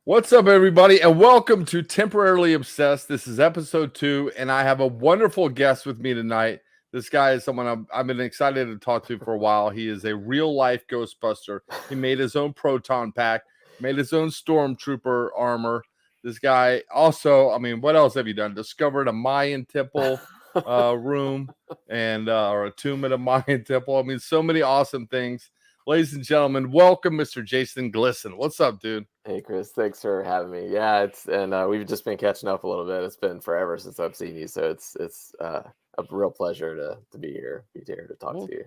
What's up, everybody, and welcome to Temporarily Obsessed. This is episode 2, and I have a wonderful guest with me tonight. This guy is someone I've been excited to talk to for a while. He is a real-life Ghostbuster. He made his own proton pack, made his own stormtrooper armor. This guy also, what else have you done? Discovered a Mayan temple room or a tomb at a Mayan temple. So many awesome things. Ladies and gentlemen, welcome Mr. Jason Glisson. What's up, dude? Hey Chris, thanks for having me. Yeah, we've just been catching up a little bit. It's been forever since I've seen you, so it's a real pleasure to be here to talk Well, to you.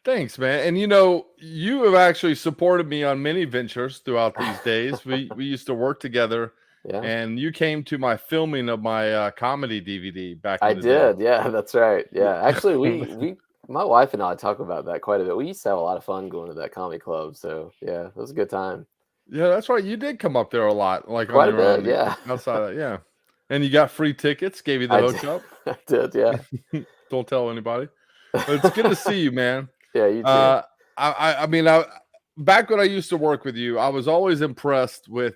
thanks, man. And you have actually supported me on many ventures throughout these days. We used to work together, Yeah, and you came to my filming of my comedy DVD back I in the day. did. Yeah, that's right. Yeah, Yeah, actually, we my wife and I talk about that quite a bit. We used to have a lot of fun going to that comedy club. So yeah, it was a good time. yeah, that's right. You did come up there a lot, like on Quite a your bit. own Yeah, outside. Yeah, and you got free tickets. Gave you the I did. hookup. I did. Yeah. Don't tell anybody. But it's good to see you, man. Yeah, you too. Uh, I back when I used to work with you, I was always impressed with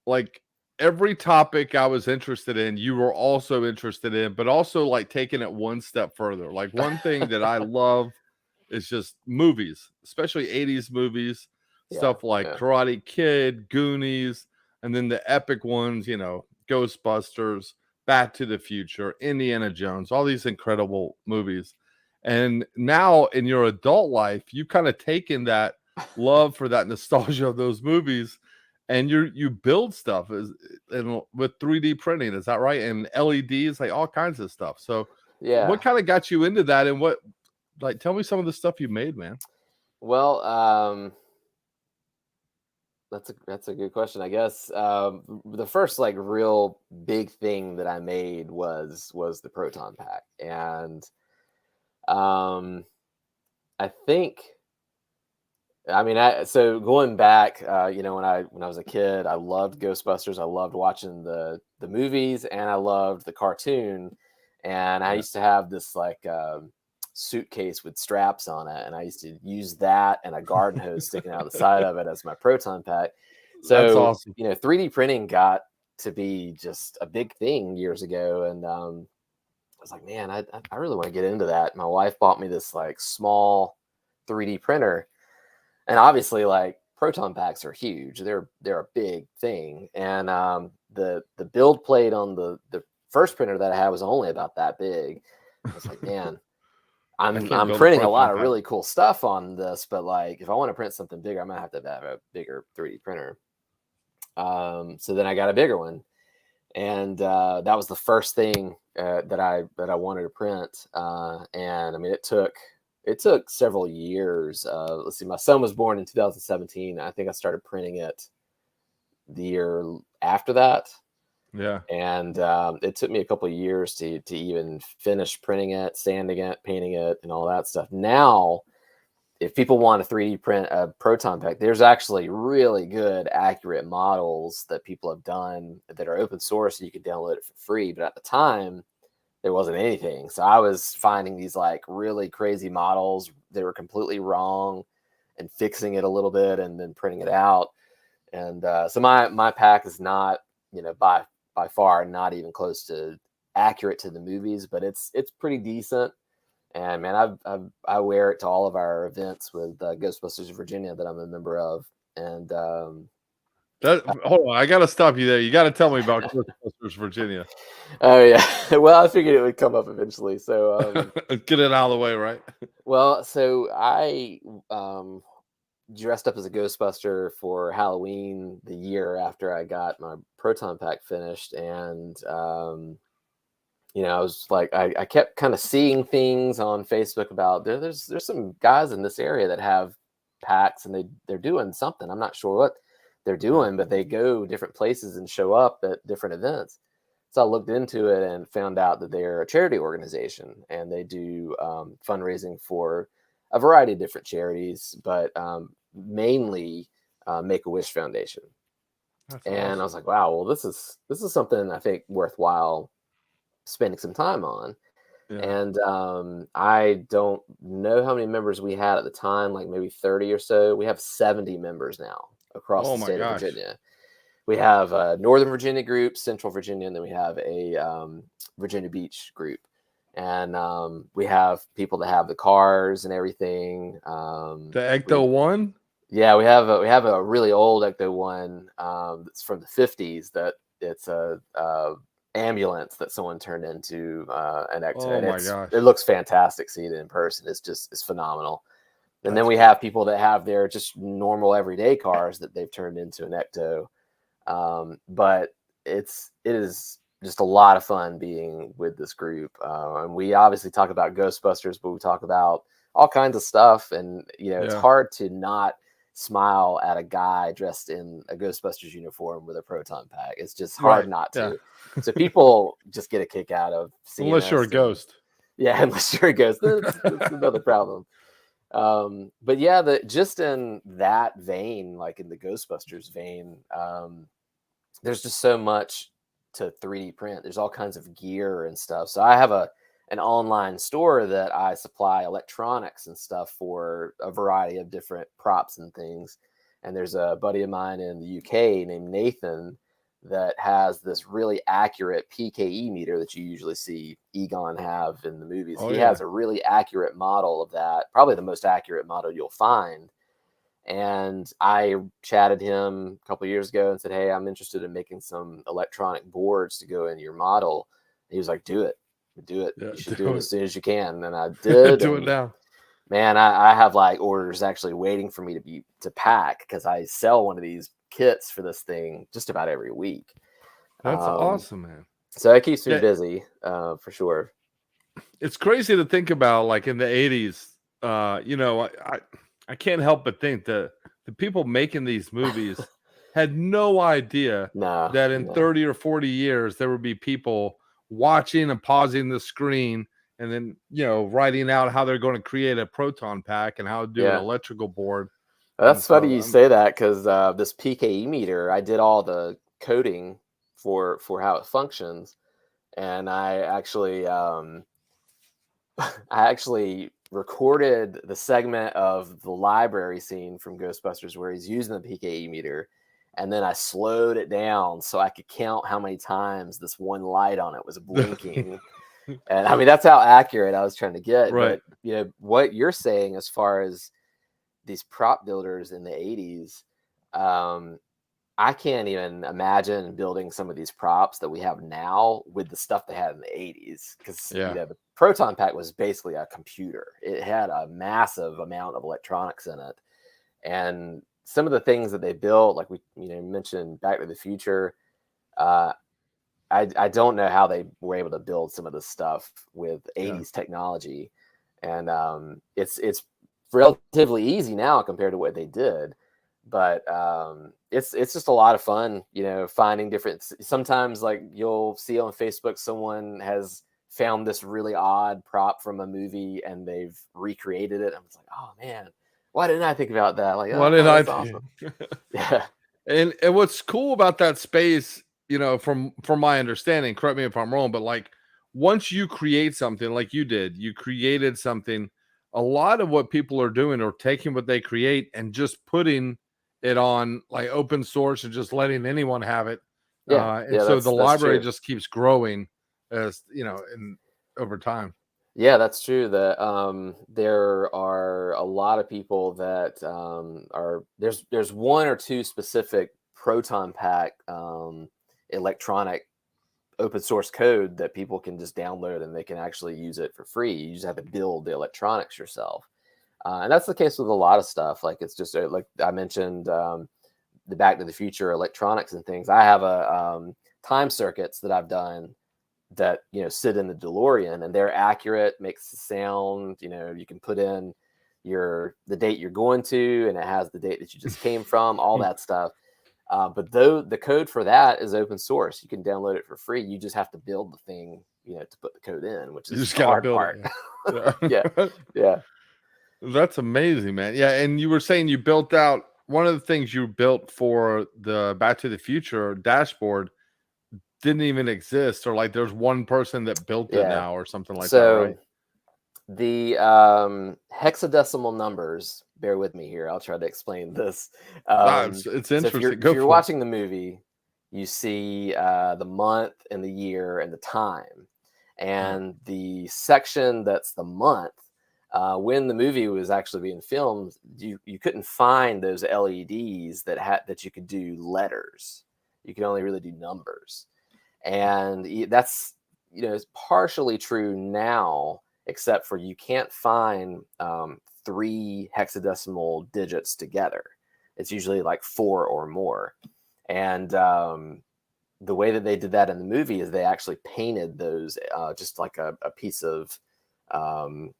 like every topic I was interested in, you were also interested in, but also like taking it one step further. Like one thing that I love is just movies, especially 80s movies, Yeah. stuff like Yeah. Karate Kid, Goonies, and then the epic ones, Ghostbusters, Back to the Future, Indiana Jones, all these incredible movies. And now in your adult life, you've kind of taken that love for that nostalgia of those movies and you build stuff and with 3D printing, is that right? And LEDs, like all kinds of stuff. So Yeah. what kind of got you into that, and what, like, tell me some of the stuff you made, man. Well, that's a good question. I guess the first like real big thing that I made was the proton pack, and um, I think so going back, when I was a kid, I loved Ghostbusters. I loved watching the movies, and I loved the cartoon. And I Yeah, used to have this like suitcase with straps on it, and I used to use that and a garden hose sticking out the side of it as my proton pack. that's So awesome. 3D printing got to be just a big thing years ago, and I was like, man, I really want to get into that. My wife bought me this like small 3D printer, and obviously like proton packs are huge. They're a big thing, and the build plate on the first printer that I had was only about that big. I was like, man, I I'm can't I'm build a printing a proton lot of pack. really cool stuff on this, but like if I want to print something bigger, I'm gonna have to have a bigger 3D printer. So then I got a bigger one, and that was the first thing that I wanted to print. And I mean, it took several years. Let's see, my son was born in 2017. I think I started printing it the year after that, Yeah, and it took me a couple of years to even finish printing it, sanding it, painting it, and all that stuff. Now, if people want to 3D print a proton pack, there's actually really good, accurate models that people have done that are open source, and you can download it for free. But at the time, there wasn't anything. So I was finding these like really crazy models that were completely wrong and fixing it a little bit and then printing it out. And so my pack is not, by far not even close to accurate to the movies, but it's pretty decent. And man, I wear it to all of our events with Ghostbusters of Virginia that I'm a member of. And hold on, I gotta stop you there. You got to tell me about Ghostbusters Virginia. oh yeah, well I figured it would come up eventually. So Get it out of the way, right? so I dressed up as a Ghostbuster for Halloween the year after I got my proton pack finished, and I was like, I kept kind of seeing things on Facebook about there's some guys in this area that have packs, and they're doing something. I'm not sure what they're Yeah. doing, but they go different places and show up at different events. So I looked into it and found out that they're a charity organization, and they do fundraising for a variety of different charities, but mainly Make-A-Wish Foundation. That's And I was awesome. like, wow, well, this is something I think worthwhile spending some time on. Yeah. And I don't know how many members we had at the time, like maybe 30 or so. We have 70 members now across Oh the my state of gosh. Virginia. we have a Northern Virginia group, Central Virginia, and then we have a Virginia Beach group. And we have people that have the cars and everything. The Ecto one? Yeah, we have a really old Ecto one that's from the 50s. That it's a ambulance that someone turned into an Ecto. Oh and my gosh. It looks fantastic. Seeing it in person, it's phenomenal. And then we have people that have their just normal everyday cars that they've turned into an Ecto. But it is just a lot of fun being with this group. And we obviously talk about Ghostbusters, but we talk about all kinds of stuff. And, it's hard to not smile at a guy dressed in a Ghostbusters uniform with a proton pack. It's just hard not to. Yeah. So people just get a kick out of seeing unless you're a ghost. Yeah, unless you're a ghost. That's another problem. But yeah, just in that vein, like in the Ghostbusters vein, there's just so much to 3D print. There's all kinds of gear and stuff. So I have an online store that I supply electronics and stuff for a variety of different props and things. And there's a buddy of mine in the UK named Nathan that has this really accurate PKE meter that you usually see Egon have in the movies. He has a really accurate model of that, probably the most accurate model you'll find. And I chatted him a couple of years ago and said, hey, I'm interested in making some electronic boards to go in your model. And he was like, do it. Yeah, you should do it as soon as you can. And I did. Do it now. Man, I have like orders actually waiting for me to pack, because I sell one of these kits for this thing just about every week. That's awesome, man. So it keeps me busy, for sure. It's crazy to think about, like in the 80s, I can't help but think that the people making these movies had no idea that in 30 or 40 years there would be people watching and pausing the screen and then writing out how they're going to create a proton pack and how to do an electrical board. That's funny you say that, because this PKE meter, I did all the coding for how it functions, and I actually recorded the segment of the library scene from Ghostbusters where he's using the PKE meter, and then I slowed it down so I could count how many times this one light on it was blinking. And I mean, that's how accurate I was trying to get. Right. But what you're saying as far as these prop builders in the 80s, I can't even imagine building some of these props that we have now with the stuff they had in the 80s, because the proton pack was basically a computer. It had a massive amount of electronics in it, and some of the things that they built, like we mentioned Back to the Future, I don't know how they were able to build some of this stuff with 80s technology, and it's relatively easy now compared to what they did. But it's just a lot of fun, finding different. Sometimes, like, you'll see on Facebook someone has found this really odd prop from a movie and they've recreated it. I'm just like, oh man, why didn't I think about that? Like, why did I think? Awesome. Yeah. And what's cool about that space, from my understanding, correct me if I'm wrong, but like once you create something like you did, you created something. A lot of what people are doing are taking what they create and just putting it on like open source and just letting anyone have it. So the library just keeps growing as in over time. Yeah, that's true. That there are a lot of people that there's one or two specific proton pack electronic open source code that people can just download and they can actually use it for free. You just have to build the electronics yourself. And that's the case with a lot of stuff. Like, it's just like I mentioned, the Back to the Future electronics and things. I have a time circuits that I've done that sit in the DeLorean, and they're accurate, makes the sound. You can put in the date you're going to, and it has the date that you just came from, all that stuff. But though the code for that is open source, you can download it for free. You just have to build the thing, to put the code in, which is the hard part. Yeah. That's amazing, man. Yeah, and you were saying you built out one of the things you built for the Back to the Future dashboard didn't even exist, or like there's one person that built it now or something like that, right? The hexadecimal numbers, bear with me here, I'll try to explain this. It's interesting. If you're watching the movie, you see the month and the year and the time. And the section that's the month, when the movie was actually being filmed, you couldn't find those LEDs that you could do letters. You could only really do numbers. And that's, it's partially true now, except for you can't find 3 hexadecimal digits together. It's usually like 4 or more. And the way that they did that in the movie is they actually painted those just like a piece of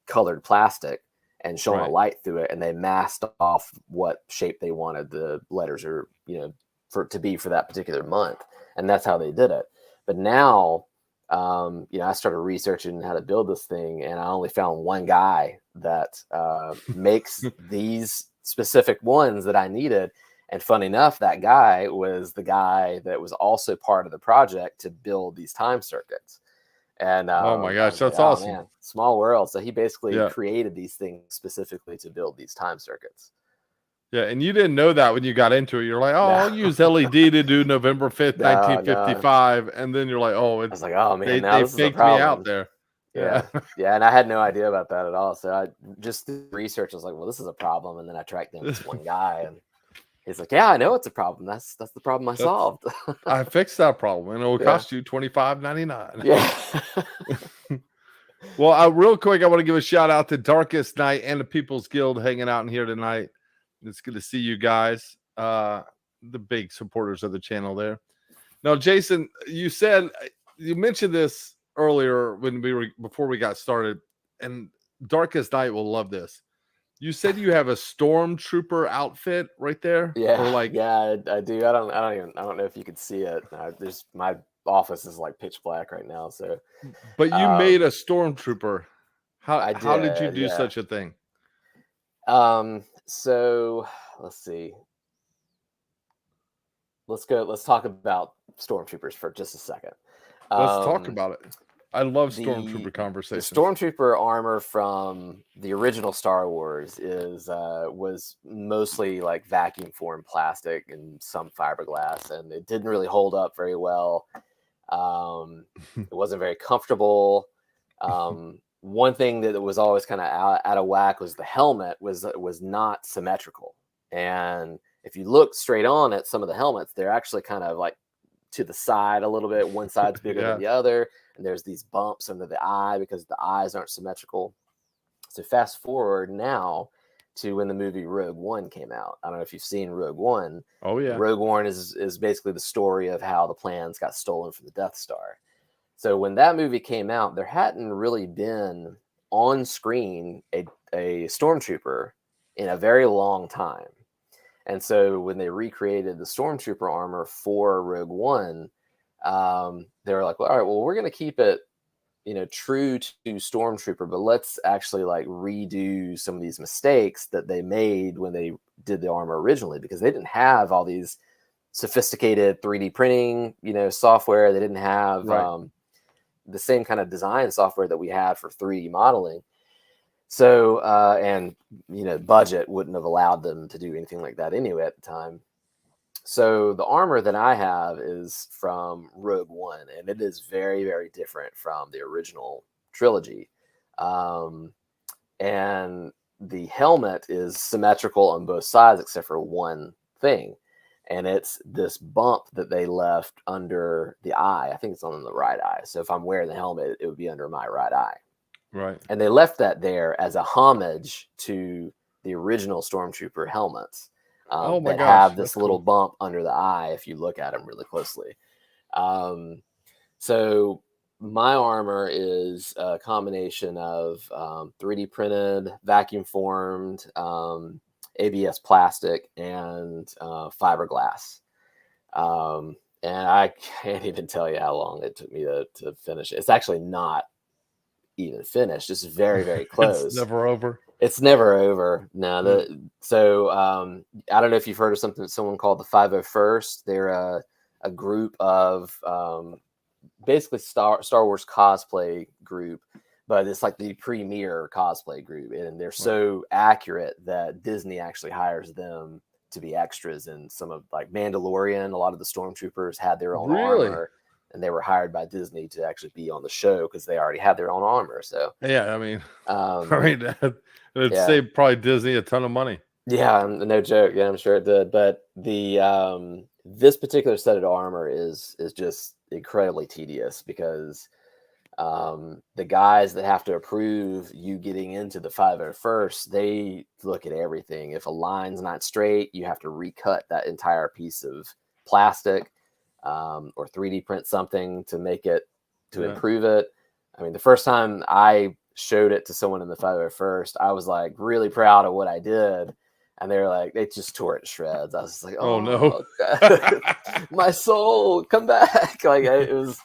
colored plastic and shone a light through it, and they masked off what shape they wanted the letters or to be for that particular month, and that's how they did it. But now I started researching how to build this thing, and I only found one guy that makes these specific ones that I needed. And funny enough, that guy was the guy that was also part of the project to build these time circuits. And oh my gosh, that's awesome. Man, small world. So he basically created these things specifically to build these time circuits. Yeah, and you didn't know that when you got into it. You're like, oh, I'll use LED to do November 5th, 1955. And then you're like, oh, I was like, oh man, they faked me out there. Yeah. Yeah. And I had no idea about that at all. So I just did research. I was like, well, this is a problem. And then I tracked down this one guy, and he's like, yeah, I know it's a problem. That's the problem I solved. I fixed that problem, and it will cost you $25.99. Yeah. Well, real quick, I want to give a shout out to Darkest Night and the People's Guild hanging out in here tonight. It's good to see you guys, the big supporters of the channel there. Now, Jason, you mentioned this earlier before we got started, and Darkest Night will love this. You said you have a stormtrooper outfit right there. Yeah, yeah, I do. I don't know if you could see it. My office is like pitch black right now. So, but you made a stormtrooper. How did you do such a thing? So let's see. Let's talk about stormtroopers for just a second. Let's talk about it. I love stormtrooper conversations. The stormtrooper armor from the original Star Wars was mostly like vacuum formed plastic and some fiberglass, and it didn't really hold up very well. It wasn't very comfortable. One thing that was always kind of out of whack was the helmet was not symmetrical. And if you look straight on at some of the helmets, they're actually kind of like to the side a little bit. One side's bigger than the other. And there's these bumps under the eye because the eyes aren't symmetrical. So fast forward now to when the movie Rogue One came out. I don't know if you've seen Rogue One. Oh, yeah. Rogue One is basically the story of how the plans got stolen from the Death Star. So when that movie came out, there hadn't really been on screen a stormtrooper in a very long time. And so when they recreated the stormtrooper armor for Rogue One, they were like, well, all right, well, we're going to keep it, true to stormtrooper, but let's actually like redo some of these mistakes that they made when they did the armor originally, because they didn't have all these sophisticated 3D printing, software. They didn't have the same kind of design software that we had for 3D modeling. So, and, budget wouldn't have allowed them to do anything like that anyway at the time. So the armor that I have is from Rogue One, and it is very, very different from the original trilogy. And the helmet is symmetrical on both sides except for one thing. And it's this bump that they left under the eye. I think it's on the right eye. So if I'm wearing the helmet, it would be under my right eye. Right. And they left that there as a homage to the original Stormtrooper helmets. That have this little bump under the eye if you look at them really closely. So my armor is a combination of 3D printed, vacuum formed, ABS plastic, and fiberglass. And I can't even tell you how long it took me to finish it. It's actually not even finished. It's very, very close. It's never over. It's never over. No. So I don't know if you've heard of someone called the 501st. They're a group of basically Star Wars cosplay group, but it's like the premier cosplay group, and they're so accurate that Disney actually hires them to be extras in some of like Mandalorian. A lot of the stormtroopers had their own Really? armor, and they were hired by Disney to actually be on the show because they already had their own armor. So Yeah, I mean, um, it'd yeah, save probably Disney a ton of money. yeah, no joke. Yeah, I'm sure it did. But the this particular set of armor is just incredibly tedious because the guys that have to approve you getting into the 501st, they look at everything. If a line's not straight, you have to recut that entire piece of plastic, or 3D print something to make it, to improve it. I mean, the first time I showed it to someone in the 501st, I was like really proud of what I did. And they were like, they just tore it to shreds. I was just like, Oh no. God, my soul, come back. Like it was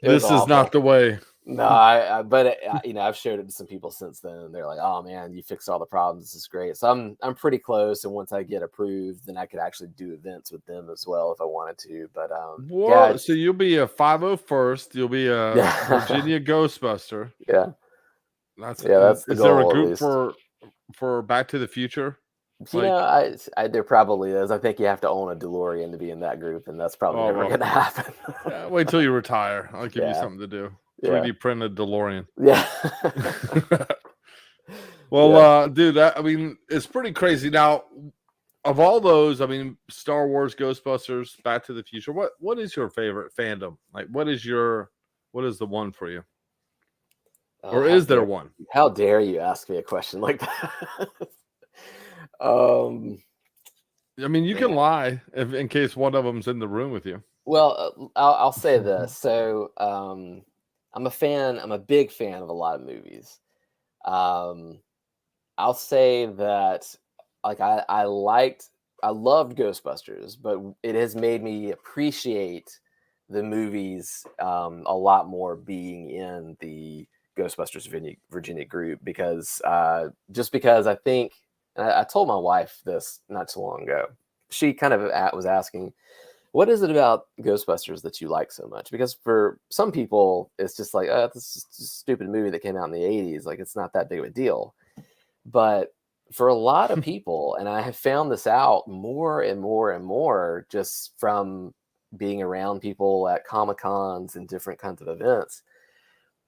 This is awful. not the way. No, but you know, I've showed it to some people since then, and they're like, "Oh man, you fixed all the problems. This is great." So I'm pretty close, and once I get approved, then I could actually do events with them as well if I wanted to. But Whoa! yeah, So you'll be a 501st. You'll be a Virginia Ghostbuster. yeah, That's that's the is there a goal at group least. for Back to the Future? You Like, know, there probably is. I think you have to own a DeLorean to be in that group, and that's probably oh never well, going to happen. wait till you retire. I'll give you Yeah, something to do. yeah, 3D printed DeLorean. yeah, Well, yeah. dude, I mean, it's pretty crazy. Now, of all those, I mean, Star Wars, Ghostbusters, Back to the Future. What is your favorite fandom? Like, what is the one for you, Oh, or is there one? how dare you ask me a question like that? um. I mean, you Man. can lie in case one of them's in the room with you. Well, I'll say this. So, I'm a big fan of a lot of movies. Um, I'll say that, like, I loved Ghostbusters, but it has made me appreciate the movies a lot more being in the Ghostbusters Virginia group because just because I think, and I told my wife this not too long ago. She kind of was asking, what is it about Ghostbusters that you like so much? Because for some people, it's just like, oh, this is just a stupid movie that came out in the 80s. Like, it's not that big of a deal. But for a lot of people, and I have found this out more and more and more just from being around people at Comic Cons and different kinds of events,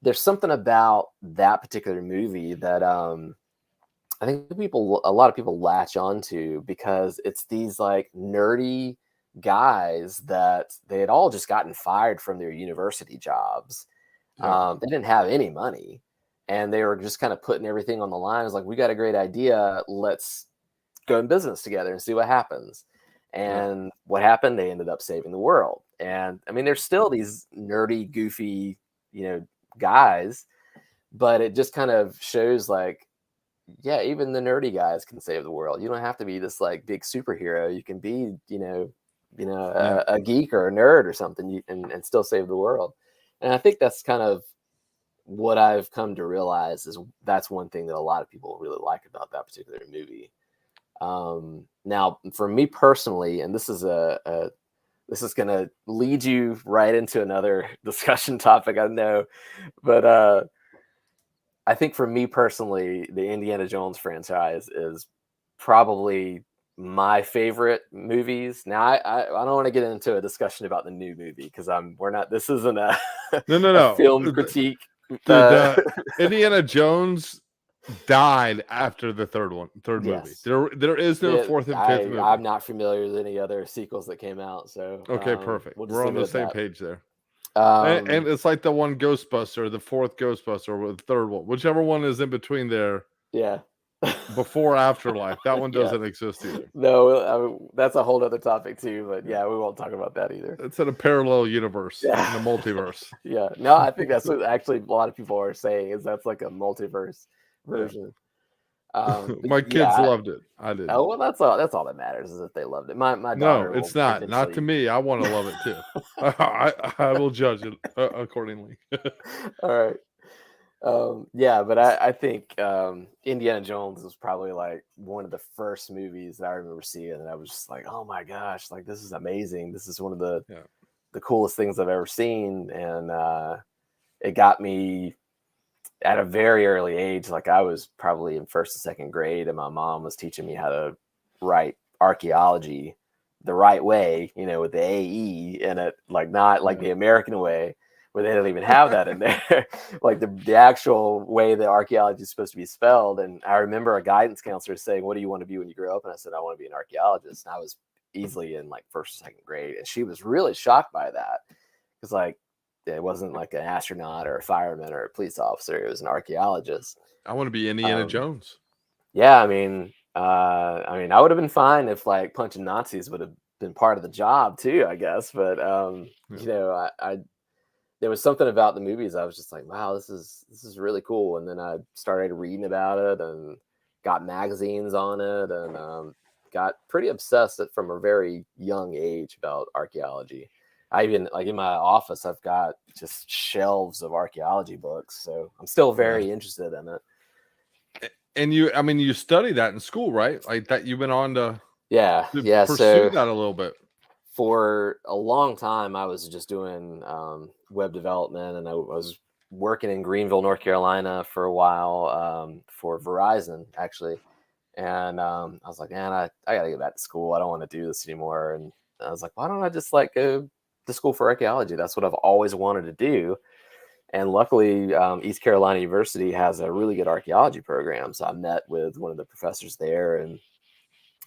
there's something about that particular movie that I think a lot of people latch onto because it's these like nerdy guys that they had all just gotten fired from their university jobs. Yeah. They didn't have any money, and they were just kind of putting everything on the line. It's like, we got a great idea. Let's go in business together and see what happens. Yeah. And what happened? They ended up saving the world. And I mean, there's still these nerdy, goofy, guys, but it just kind of shows like, yeah, even the nerdy guys can save the world. You don't have to be this like big superhero. You can be, Yeah. a geek or a nerd or something, and still save the world. And I think that's kind of what I've come to realize is that's one thing that a lot of people really like about that particular movie. Now, for me personally, and this is this is going to lead you right into another discussion topic, I know, but I think for me personally, the Indiana Jones franchise is probably my favorite movies. Now, I don't want to get into a discussion about the new movie because we're not. This isn't a a No. film critique. Dude, Indiana Jones died after the third movie. Yes, There is no fourth and fifth movie. I'm not familiar with any other sequels that came out, so Okay, perfect. we'll just We're on leave it the at same that. page there. And it's like the one Ghostbuster, the fourth Ghostbuster, or the third one, whichever one is in between there. Yeah. Before Afterlife, that one Yeah. doesn't exist either. No, I mean, that's a whole other topic too. But yeah, we won't talk about that either. It's in a parallel universe, in a multiverse. Yeah, no, I think that's what actually a lot of people are saying is that's like a multiverse version. My kids loved it. I did. Oh well, that's all that matters is that they loved it. My daughter. No, it's not. Eventually... Not to me. I want to love it too. I will judge it accordingly. All right. Yeah, but I think Indiana Jones was probably like one of the first movies that I remember seeing, and I was just like, oh my gosh, like this is amazing. This is one of the coolest things I've ever seen, and it got me at a very early age. Like I was probably in first and second grade, and my mom was teaching me how to write archaeology the right way, with the AE in it, like not like the American way, where they don't even have that in there, like the actual way that archaeology is supposed to be spelled. And I remember a guidance counselor saying, "What do you want to be when you grow up?" And I said, "I want to be an archaeologist." And I was easily in like first or second grade, and she was really shocked by that, because like it wasn't like an astronaut or a fireman or a police officer; it was an archaeologist. I want to be Indiana Jones. Yeah, I mean, I would have been fine if like punching Nazis would have been part of the job too, I guess. But I there was something about the movies. I was just like, wow, this is really cool. And then I started reading about it and got magazines on it, and got pretty obsessed from a very young age about archaeology. I even, like, in my office, I've got just shelves of archaeology books. So I'm still very interested in it. And you studied that in school, right? Like that, you went on to pursue that a little bit. For a long time, I was just doing web development, and I was working in Greenville, North Carolina for a while, for Verizon, actually. And I was like, man, I got to get back to school. I don't want to do this anymore. And I was like, why don't I just like go to school for archaeology? That's what I've always wanted to do. And luckily, East Carolina University has a really good archaeology program. So I met with one of the professors there, and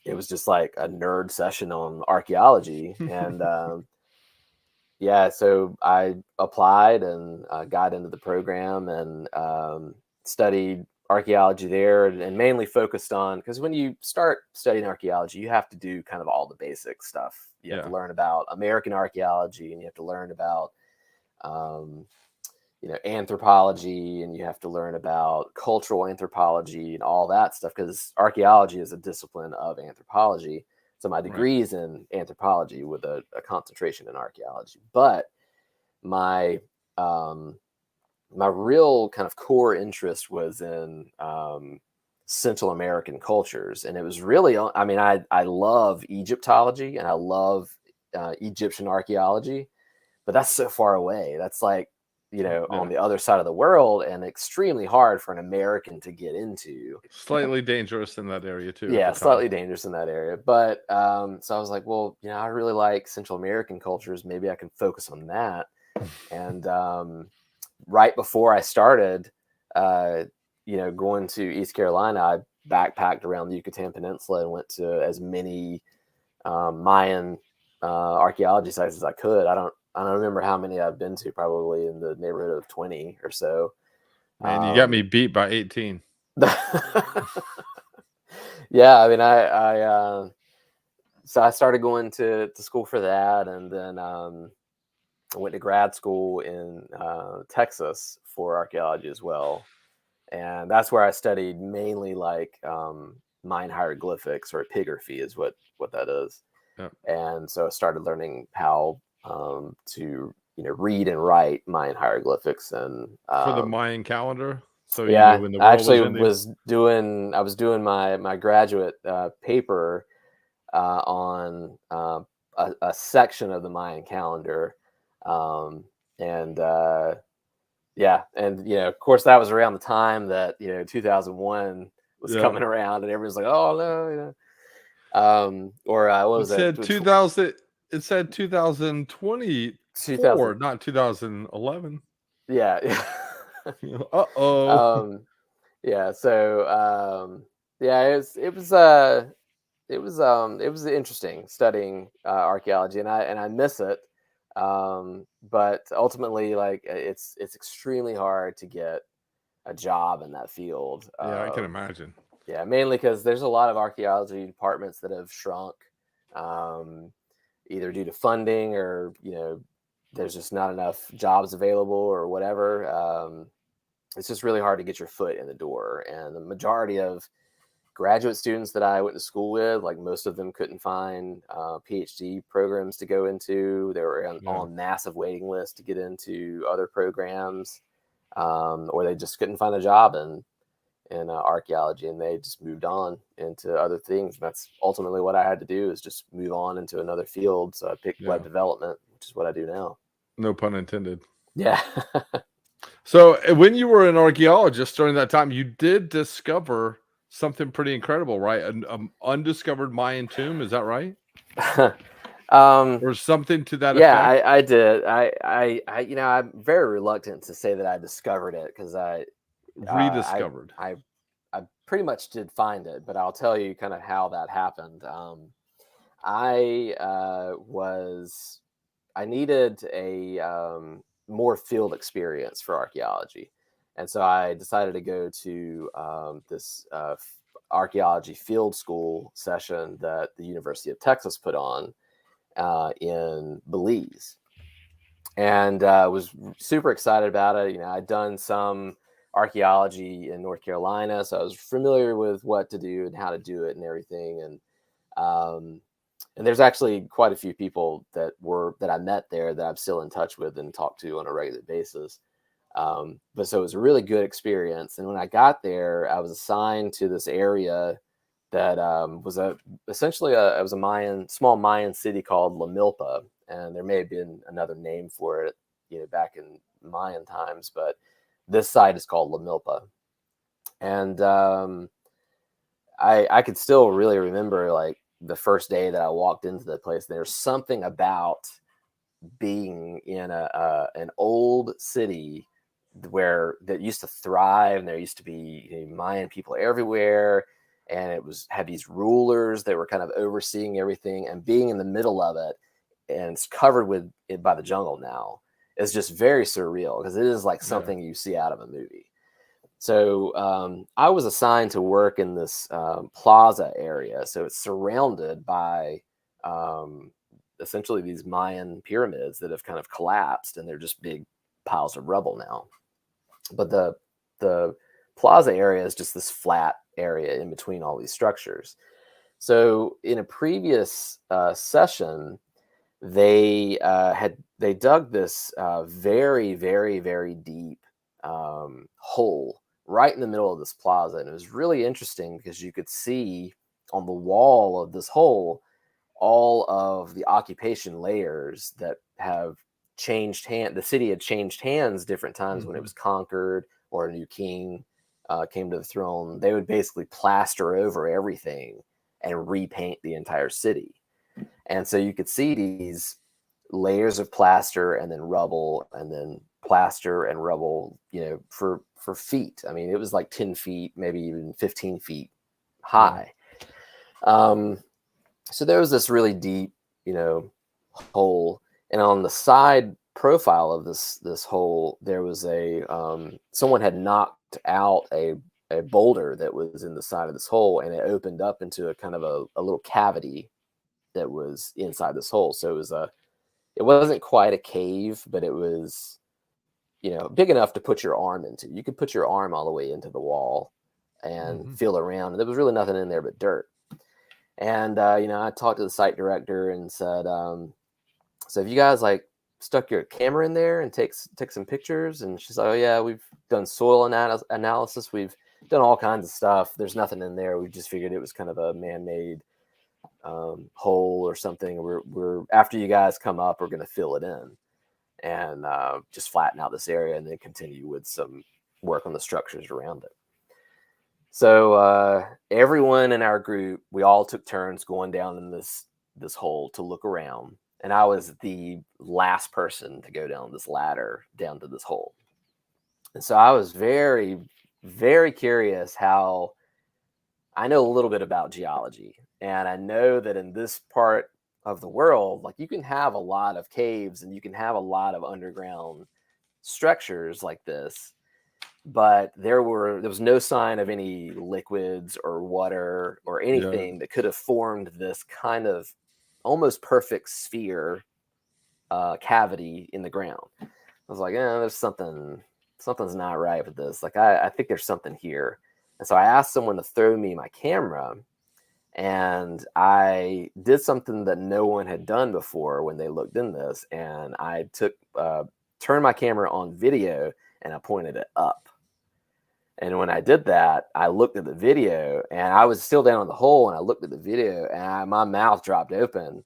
it was just like a nerd session on archaeology. And so I applied and got into the program, and studied archaeology there, and mainly focused on, because when you start studying archaeology, you have to do kind of all the basic stuff. You have to learn about American archaeology, and you have to learn about anthropology, and you have to learn about cultural anthropology and all that stuff, because archaeology is a discipline of anthropology. So my degree is in anthropology with a concentration in archaeology. But my my real kind of core interest was in Central American cultures. And it was really, I love Egyptology, and I love Egyptian archaeology, but that's so far away. That's like, on the other side of the world, and extremely hard for an American to get into. Slightly dangerous in that area too. Yeah, slightly dangerous in that area. But so I was like, well, I really like Central American cultures. Maybe I can focus on that. And right before I started, going to East Carolina, I backpacked around the Yucatan Peninsula and went to as many Mayan archaeology sites as I could. I don't remember how many I've been to, probably in the neighborhood of 20 or so. Man, you got me beat by 18. Yeah, so I started going to school for that, and then I went to grad school in Texas for archaeology as well. And that's where I studied mainly like Mayan hieroglyphics, or epigraphy is what that is. Yep. And so I started learning how to read and write Mayan hieroglyphics, and for the Mayan calendar. So I actually was doing my graduate paper on a section of the Mayan calendar, and of course that was around the time that 2001 was coming around, and everyone's like, oh no, or what was it? Said 2000. It said 2024, not 2011. Yeah. Uh-oh. So it was interesting studying archaeology, and I miss it. But ultimately, like, it's extremely hard to get a job in that field. Yeah, I can imagine. Yeah, mainly because there's a lot of archaeology departments that have shrunk, either due to funding, or there's just not enough jobs available, or whatever. It's just really hard to get your foot in the door. And the majority of graduate students that I went to school with, like, most of them couldn't find PhD programs to go into. They were on massive waiting lists to get into other programs, or they just couldn't find a job in archaeology, and they just moved on into other things. And that's ultimately what I had to do, is just move on into another field. So I picked web development, which is what I do now. No pun intended. Yeah. So when you were an archaeologist during that time, you did discover something pretty incredible, right? An undiscovered Mayan tomb, is that right? Or something to that Yeah, effect? I did. You know, I'm very reluctant to say that I discovered it because uh, Rediscovered. I, I pretty much did find it, but I'll tell you kind of how that happened. I I needed a more field experience for archaeology, and so I decided to go to this archaeology field school session that the University of Texas put on in Belize, and was super excited about it. You know, I'd done some archaeology in North Carolina, so I was familiar with what to do and how to do it and everything. Um, and there's actually quite a few people that I met there that I'm still in touch with and talk to on a regular basis. But so it was a really good experience. And when I got there, I was assigned to this area that was essentially it was a small Mayan city called La Milpa, and there may have been another name for it, you know, back in Mayan times, but this site is called La Milpa, and I could still really remember like the first day that I walked into the place. There's something about being in an old city where that used to thrive, and there used to be, you know, Mayan people everywhere, and had these rulers that were kind of overseeing everything, and being in the middle of it, and it's covered with it by the jungle now, is just very surreal because it is like Yeah. something you see out of a movie. So I was assigned to work in this plaza area. So it's surrounded by um, essentially these Mayan pyramids that have kind of collapsed, and they're just big piles of rubble now. But the plaza area is just this flat area in between all these structures. So in a previous session, they dug this very, very, very deep hole right in the middle of this plaza, and it was really interesting because you could see on the wall of this hole all of the occupation layers that have changed hand. The city had changed hands different times when it Hmm. was conquered or a new king came to the throne. They would basically plaster over everything and repaint the entire city. And so you could see these layers of plaster and then rubble and then plaster and rubble, you know, for feet. I mean, it was like 10 feet, maybe even 15 feet Wow. high. So there was this really deep, you know, hole, and on the side profile of this hole, there was someone had knocked out a boulder that was in the side of this hole, and it opened up into a kind of a little cavity that was inside this hole. So it wasn't quite a cave, but it was, you know, big enough to put your arm into. You could put your arm all the way into the wall and Hmm. feel around. And there was really nothing in there but dirt. And you know, I talked to the site director and said, "So have you guys like stuck your camera in there and take some pictures?" And she's like, "Oh yeah, we've done soil analysis. We've done all kinds of stuff. There's nothing in there. We just figured it was kind of a man-made hole or something. We're after you guys come up, we're going to fill it in and just flatten out this area and then continue with some work on the structures around it." So everyone in our group, we all took turns going down in this hole to look around, and I was the last person to go down this ladder down to this hole. And so I was very, very curious how I know a little bit about geology, and I know that in this part of the world, like you can have a lot of caves and you can have a lot of underground structures like this, but there was no sign of any liquids or water or Yeah. anything that could have formed this kind of almost perfect sphere cavity in the ground. I was like, there's something's not right with this. Like I think there's something here. And so I asked someone to throw me my camera, and I did something that no one had done before when they looked in this. And I turned my camera on video, and I pointed it up. And when I did that, I looked at the video, and I was still down in the hole, and I looked at the video, and my mouth dropped open.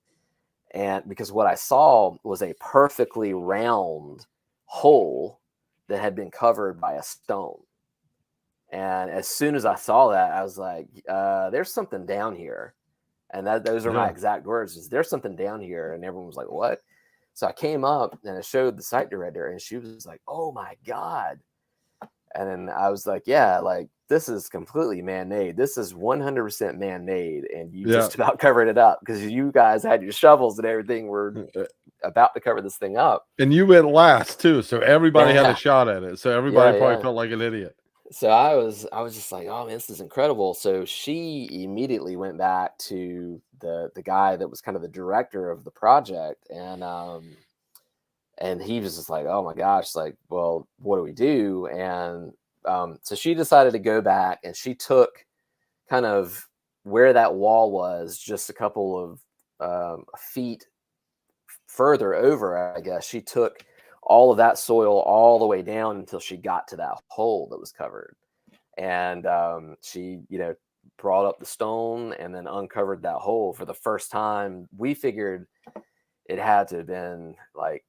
And because what I saw was a perfectly round hole that had been covered by a stone. And as soon as I saw that, I was like, there's something down here. And those are my exact words, is there's something down here. And everyone was like, what? So I came up and I showed the site director, and she was like, oh my God. And then I was like, yeah, like this is completely man-made. This is 100% man-made. And you just about covered it up because you guys had your shovels and everything were about to cover this thing up. And you went last too. So everybody had a shot at it. So everybody probably felt like an idiot. So I was just like, oh man, this is incredible. So she immediately went back to the guy that was kind of the director of the project, and he was just like, oh my gosh, like, well, what do we do? And so she decided to go back, and she took kind of where that wall was, just a couple of feet further over, I guess. She took all of that soil all the way down until she got to that hole that was covered. And she, brought up the stone and then uncovered that hole for the first time. We figured it had to have been like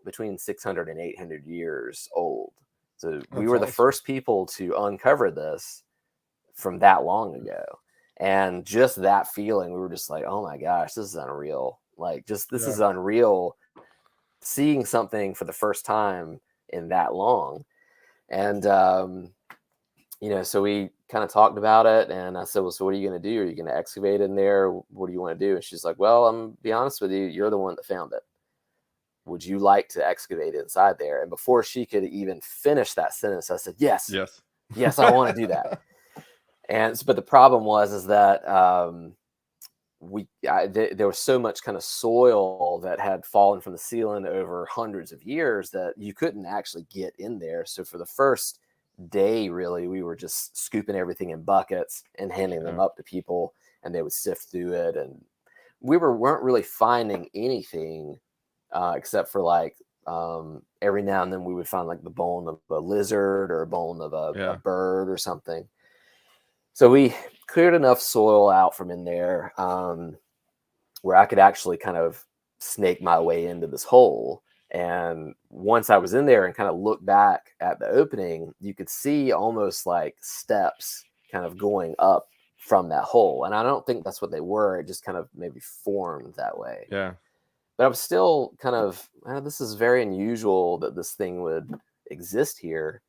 between 600 and 800 years old. So we were the first people to uncover this from that long ago. And just that feeling, we were just like, oh my gosh, this is unreal. Like, this is unreal, seeing something for the first time in that long. And, so we kind of talked about it, and I said, well, so what are you going to do? Are you going to excavate in there? What do you want to do? And she's like, well, I'm gonna be honest with you. You're the one that found it. Would you like to excavate inside there? And before she could even finish that sentence, I said, yes, I want to do that. But the problem is that there was so much kind of soil that had fallen from the ceiling over hundreds of years that you couldn't actually get in there. So for the first day, really, we were just scooping everything in buckets and handing them up to people, and they would sift through it. And we weren't really finding anything except for like every now and then we would find like the bone of a lizard or a bone of a bird or something. So we cleared enough soil out from in there where I could actually kind of snake my way into this hole. And once I was in there and kind of looked back at the opening, you could see almost like steps kind of going up from that hole. And I don't think that's what they were. It just kind of maybe formed that way. Yeah. But I was still kind of, this is very unusual that this thing would exist here.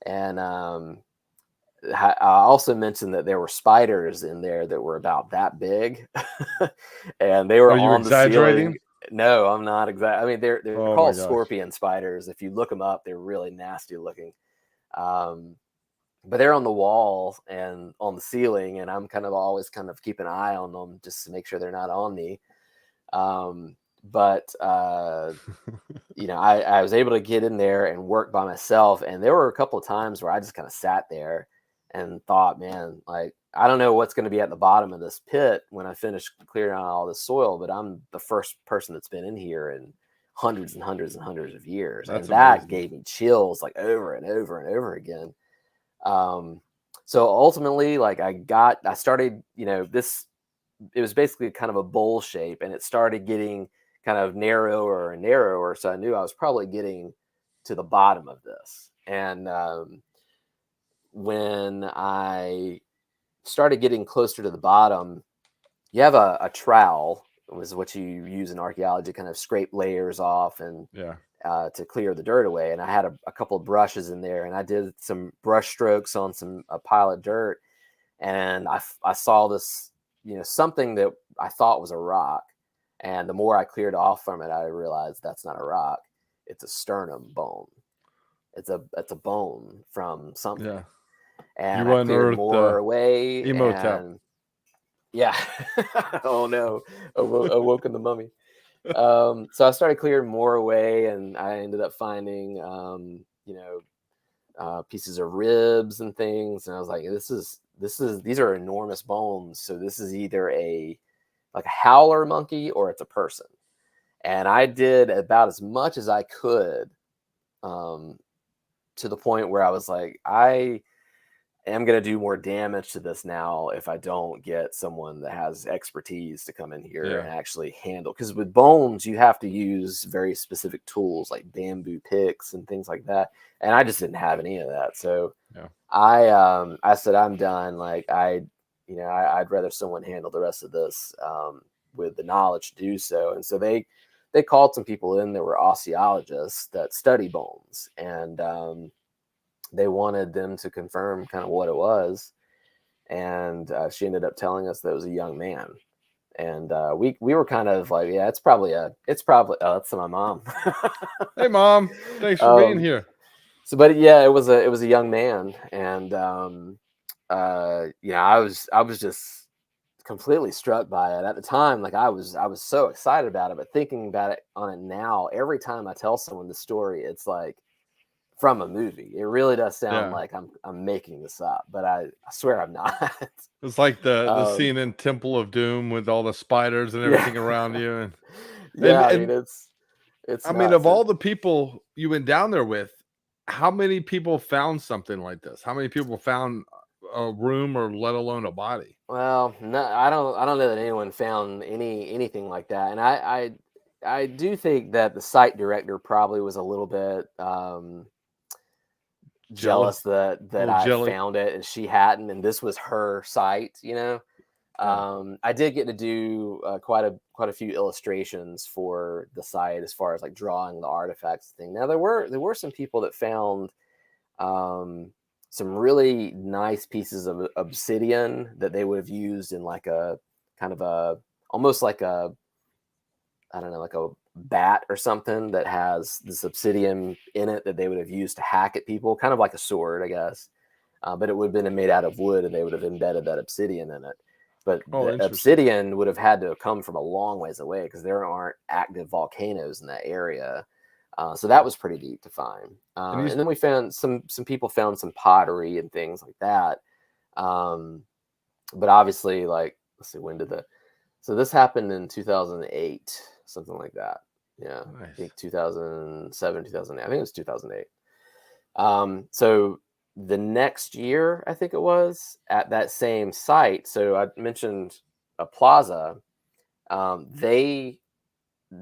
And I also mentioned that there were spiders in there that were about that big, and they were on the ceiling. No, I'm not exactly. I mean, they're called scorpion spiders. If you look them up, they're really nasty looking. But they're on the wall and on the ceiling, and I'm kind of always kind of keep an eye on them just to make sure they're not on me. But I was able to get in there and work by myself, and there were a couple of times where I just kind of sat there and thought, man, like, I don't know what's going to be at the bottom of this pit when I finish clearing out all this soil, but I'm the first person that's been in here in hundreds and hundreds and hundreds of years. That's that gave me chills like over and over and over again. So ultimately, like I started, it was basically kind of a bowl shape, and it started getting kind of narrower and narrower. So I knew I was probably getting to the bottom of this. And when I started getting closer to the bottom, you have a trowel, was what you use in archaeology, kind of scrape layers off and to clear the dirt away. And I had a couple of brushes in there, and I did some brush strokes on a pile of dirt, and I saw this, something that I thought was a rock. And the more I cleared off from it, I realized that's not a rock; it's a sternum bone. It's a bone from something. Yeah. And I cleared more away. And yeah. Oh no, awoken the mummy. So I started clearing more away, and I ended up finding, pieces of ribs and things. And I was like, these are enormous bones. So this is either a howler monkey or it's a person. And I did about as much as I could, to the point where I was like, am going to do more damage to this now if I don't get someone that has expertise to come in here and actually handle. Because with bones, you have to use very specific tools like bamboo picks and things like that. And I just didn't have any of that. So I said, I'm done. Like I'd rather someone handle the rest of this with the knowledge to do so. And so they called some people in that were osteologists that study bones, and they wanted them to confirm kind of what it was. And she ended up telling us that it was a young man. And we were kind of like, yeah, it's probably oh, that's my mom. Hey mom, thanks for being here. So, but yeah, it was a young man. And I was just completely struck by it at the time. Like I was so excited about it, but thinking about it on it now, every time I tell someone the story, it's like from a movie. It really does sound like I'm making this up, but I swear I'm not. It's like the scene in Temple of Doom with all the spiders and everything around you. And I mean, it's I mean, of all the people you went down there with, how many people found something like this? How many people found a room, or let alone a body? Well, no, I don't know that anyone found anything like that. And I do think that the site director probably was a little bit jealous that I found it and she hadn't, and this was her site, you know. I did get to do quite a few illustrations for the site as far as like drawing the artifacts thing. Now there were some people that found some really nice pieces of obsidian that they would have used in like a kind of a almost like a, I don't know, like a bat or something that has this obsidian in it that they would have used to hack at people, kind of like a sword, I guess. But it would have been made out of wood, and they would have embedded that obsidian in it. But the obsidian would have had to come from a long ways away because there aren't active volcanoes in that area. So that was pretty neat to find. And then we found some people found some pottery and things like that. But obviously, like, let's see, so this happened in 2008, something like that. Yeah, nice. I think 2007, 2008. I think it was 2008. So the next year, I think it was, at that same site. So I mentioned a plaza. They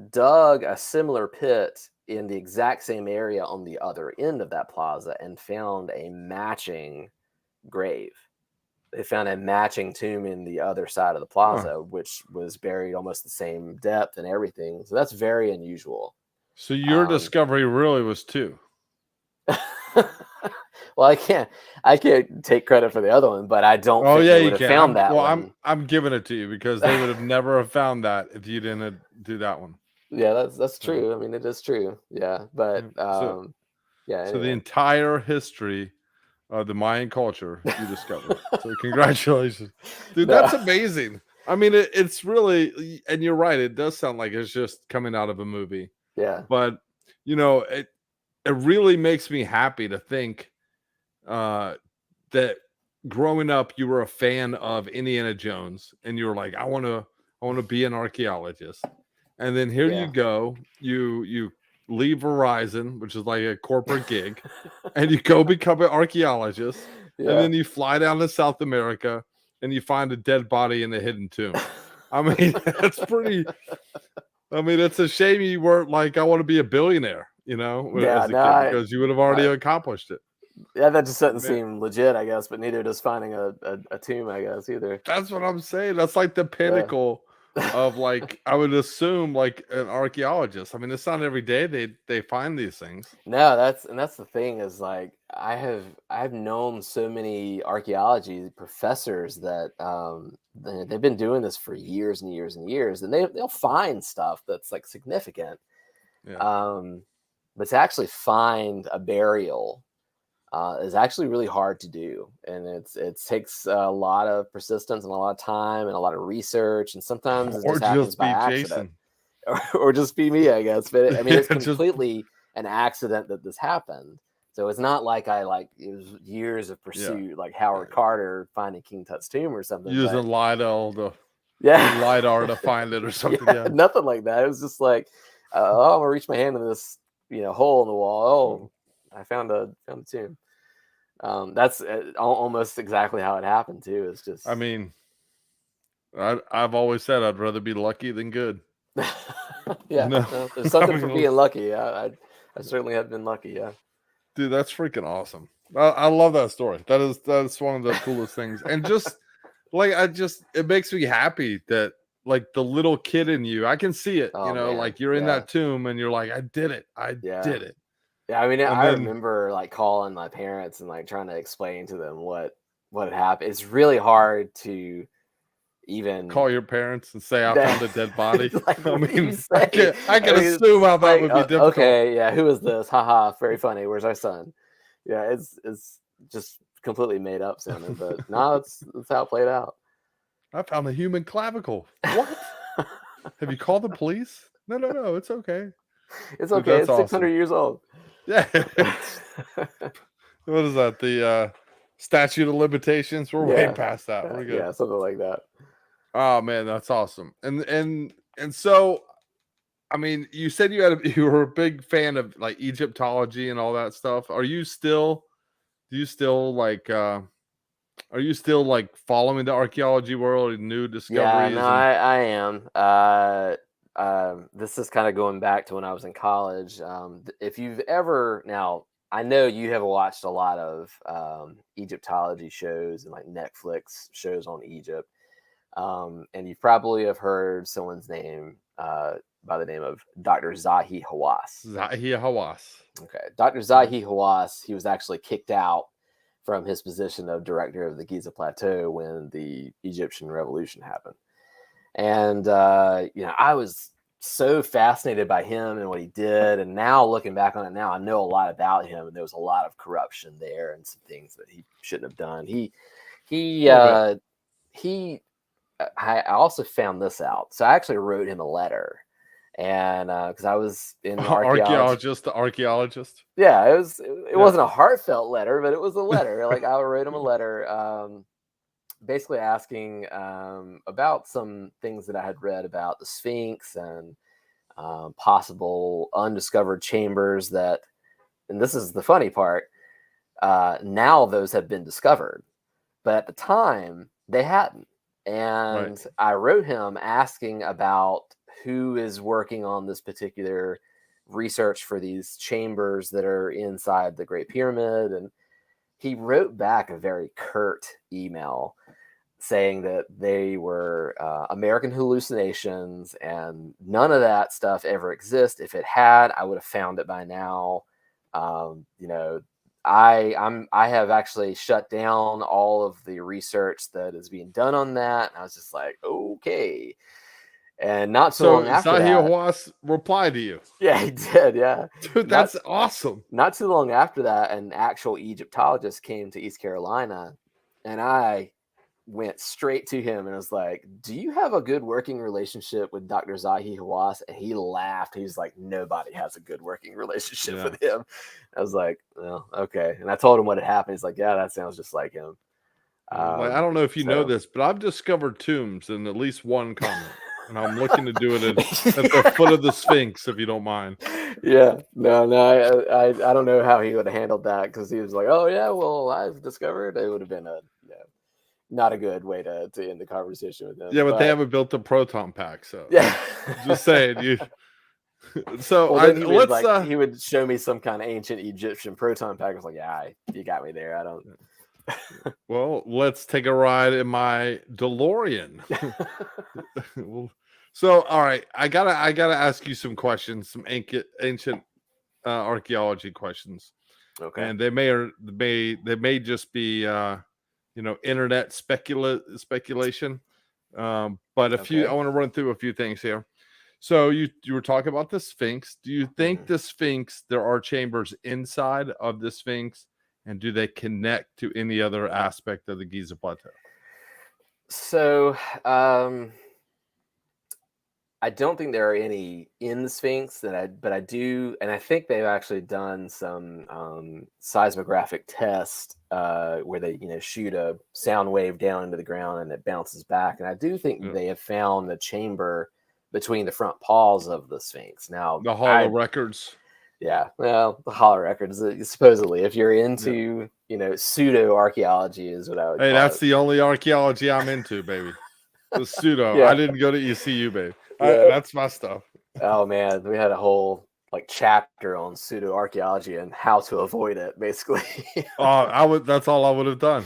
dug a similar pit in the exact same area on the other end of that plaza and found a matching grave. They found a matching tomb in the other side of the plaza, which was buried almost the same depth and everything. So that's very unusual. So your discovery really was two. Well, I can't take credit for the other one, but I don't think they would have found that one. I'm giving it to you because they would have never have found that if you didn't do that one. Yeah, that's true. I mean, it is true. Yeah, but So anyway. the entire history of the Mayan culture you discovered. So congratulations, dude. That's amazing. I mean, it's really, and you're right. It does sound like it's just coming out of a movie. Yeah, but you know, it really makes me happy to think that growing up you were a fan of Indiana Jones and you were like, I want to be an archaeologist. And then here you go, you leave Verizon, which is like a corporate gig, and you go become an archaeologist. And then you fly down to South America and you find a dead body in a hidden tomb. I mean, that's pretty. I mean, it's a shame you weren't like, I want to be a billionaire, you know, as a kid, because you would have already accomplished it. Yeah, that just doesn't seem legit, I guess, but neither does finding a tomb, I guess, either. That's what I'm saying. That's like the pinnacle of, like, I would assume, like, an archaeologist. I mean, it's not every day they find these things. No, that's the thing is, like, I've known so many archaeology professors that they've been doing this for years and years and years, and they'll find stuff that's like significant. But to actually find a burial is actually really hard to do, and it takes a lot of persistence and a lot of time and a lot of research, and sometimes it just happens by accident, or just be me, I guess. But I mean, it's completely an accident that this happened. So it's not like it was years of pursuit, like Howard Carter finding King Tut's tomb or something. Using lidar to find it or something. Nothing like that. It was just like, oh, I'm gonna reach my hand in this hole in the wall. Oh, I found a tomb. That's almost exactly how it happened too. It's just, I mean, I've always said I'd rather be lucky than good. yeah, No, no, there's I something for mean, being lucky. I certainly have been lucky. Yeah. dude, that's freaking awesome. I love that story. That's one of the coolest things. And just like it makes me happy that like the little kid in you, I can see it, Oh man. like you're in Yeah. that tomb and you're like, I did it. I Yeah. did it. Yeah. I mean, And I then remember like calling my parents and like trying to explain to them what had happened. It's really hard to even call your parents and say I that, found a dead body. like, I what do you mean, I say? can I mean, assume how it's that like, would be difficult. okay, yeah, who is this? Haha, very funny. Where's our son? Yeah, it's just completely made up sounding, but no, that's how it played out. I found a human clavicle. What? Have you called the police? No, it's okay. It's Dude, okay. that's It's 600 awesome. years old. Yeah. What is that? The statute of limitations? We're way Yeah, past that. We're good. yeah, something like that. Oh man, that's awesome. And so I mean, you said you were a big fan of like Egyptology and all that stuff. Do you still like are you still like following the archaeology world and new Yeah, no, discoveries and I am. This is kind of going back to when I was in college. If you've ever, now, I know you have watched a lot of Egyptology shows and like Netflix shows on Egypt, and you probably have heard someone's name by the name of Dr. Zahi Hawass. Zahi Hawass? Okay, Dr. Zahi Hawass, he was actually kicked out from his position of director of the Giza Plateau when the Egyptian Revolution happened. And I was so fascinated by him and what he did. And now looking back on it now, I know a lot about him, and there was a lot of corruption there and some things that he shouldn't have done. I also found this out. So I actually wrote him a letter, and because I was in archaeology. Archaeologist. Yeah, it Yeah. wasn't a heartfelt letter, but it was a letter. Like, I wrote him a letter, basically asking about some things that I had read about the Sphinx and possible undiscovered chambers that, and this is the funny part, now those have been discovered, but at the time they hadn't. And Right. I wrote him asking about who is working on this particular research for these chambers that are inside the Great Pyramid. And he wrote back a very curt email saying that they were American hallucinations and none of that stuff ever exists. If it had, I would have found it by now. I have actually shut down all of the research that is being done on that. And I was just like, okay. And not too long after Zahi that, Hawass replied to you. yeah, he did. Yeah, Dude, that's awesome. not too long after that, an actual Egyptologist came to East Carolina, and I went straight to him and was like, "Do you have a good working relationship with Dr. Zahi Hawass?" And he laughed. He was like, "Nobody has a good working relationship with him." I was like, "Well, okay." And I told him what had happened. He's like, "Yeah, that sounds just like him." Like, I don't know if you know this, but I've discovered tombs in at least one continent. And I'm looking to do it at the foot of the Sphinx, if you don't mind. Yeah, no, I don't know how he would have handled that, because he was like, "Oh yeah, well, I've discovered." It would have been not a good way to end the conversation with him. Yeah, but they haven't built a proton pack, so yeah, just saying you. So well, then he would show me some kind of ancient Egyptian proton pack. I was like, "Yeah, you got me there. I don't." Well, let's take a ride in my DeLorean. So, all right, I gotta ask you some questions, some ancient archaeology questions. Okay. And they may just be internet speculation. But I want to run through a few things here. So you were talking about the Sphinx. Do you think the Sphinx, there are chambers inside of the Sphinx, and do they connect to any other aspect of the Giza Plateau? So, I don't think there are any in the Sphinx but I do, and I think they've actually done some seismographic tests where they shoot a sound wave down into the ground and it bounces back, and I do think they have found the chamber between the front paws of the Sphinx. Now, the Hall of Records. Yeah, well, the Hollow records, supposedly, if you're into, pseudo archaeology, is what I would Hey, call that's it. the only archaeology I'm into, baby. The pseudo. I Yeah, didn't go to ECU, babe. yeah. That's my stuff. Oh man, we had a whole chapter on pseudo archaeology and how to avoid it, basically. That's all I would have done.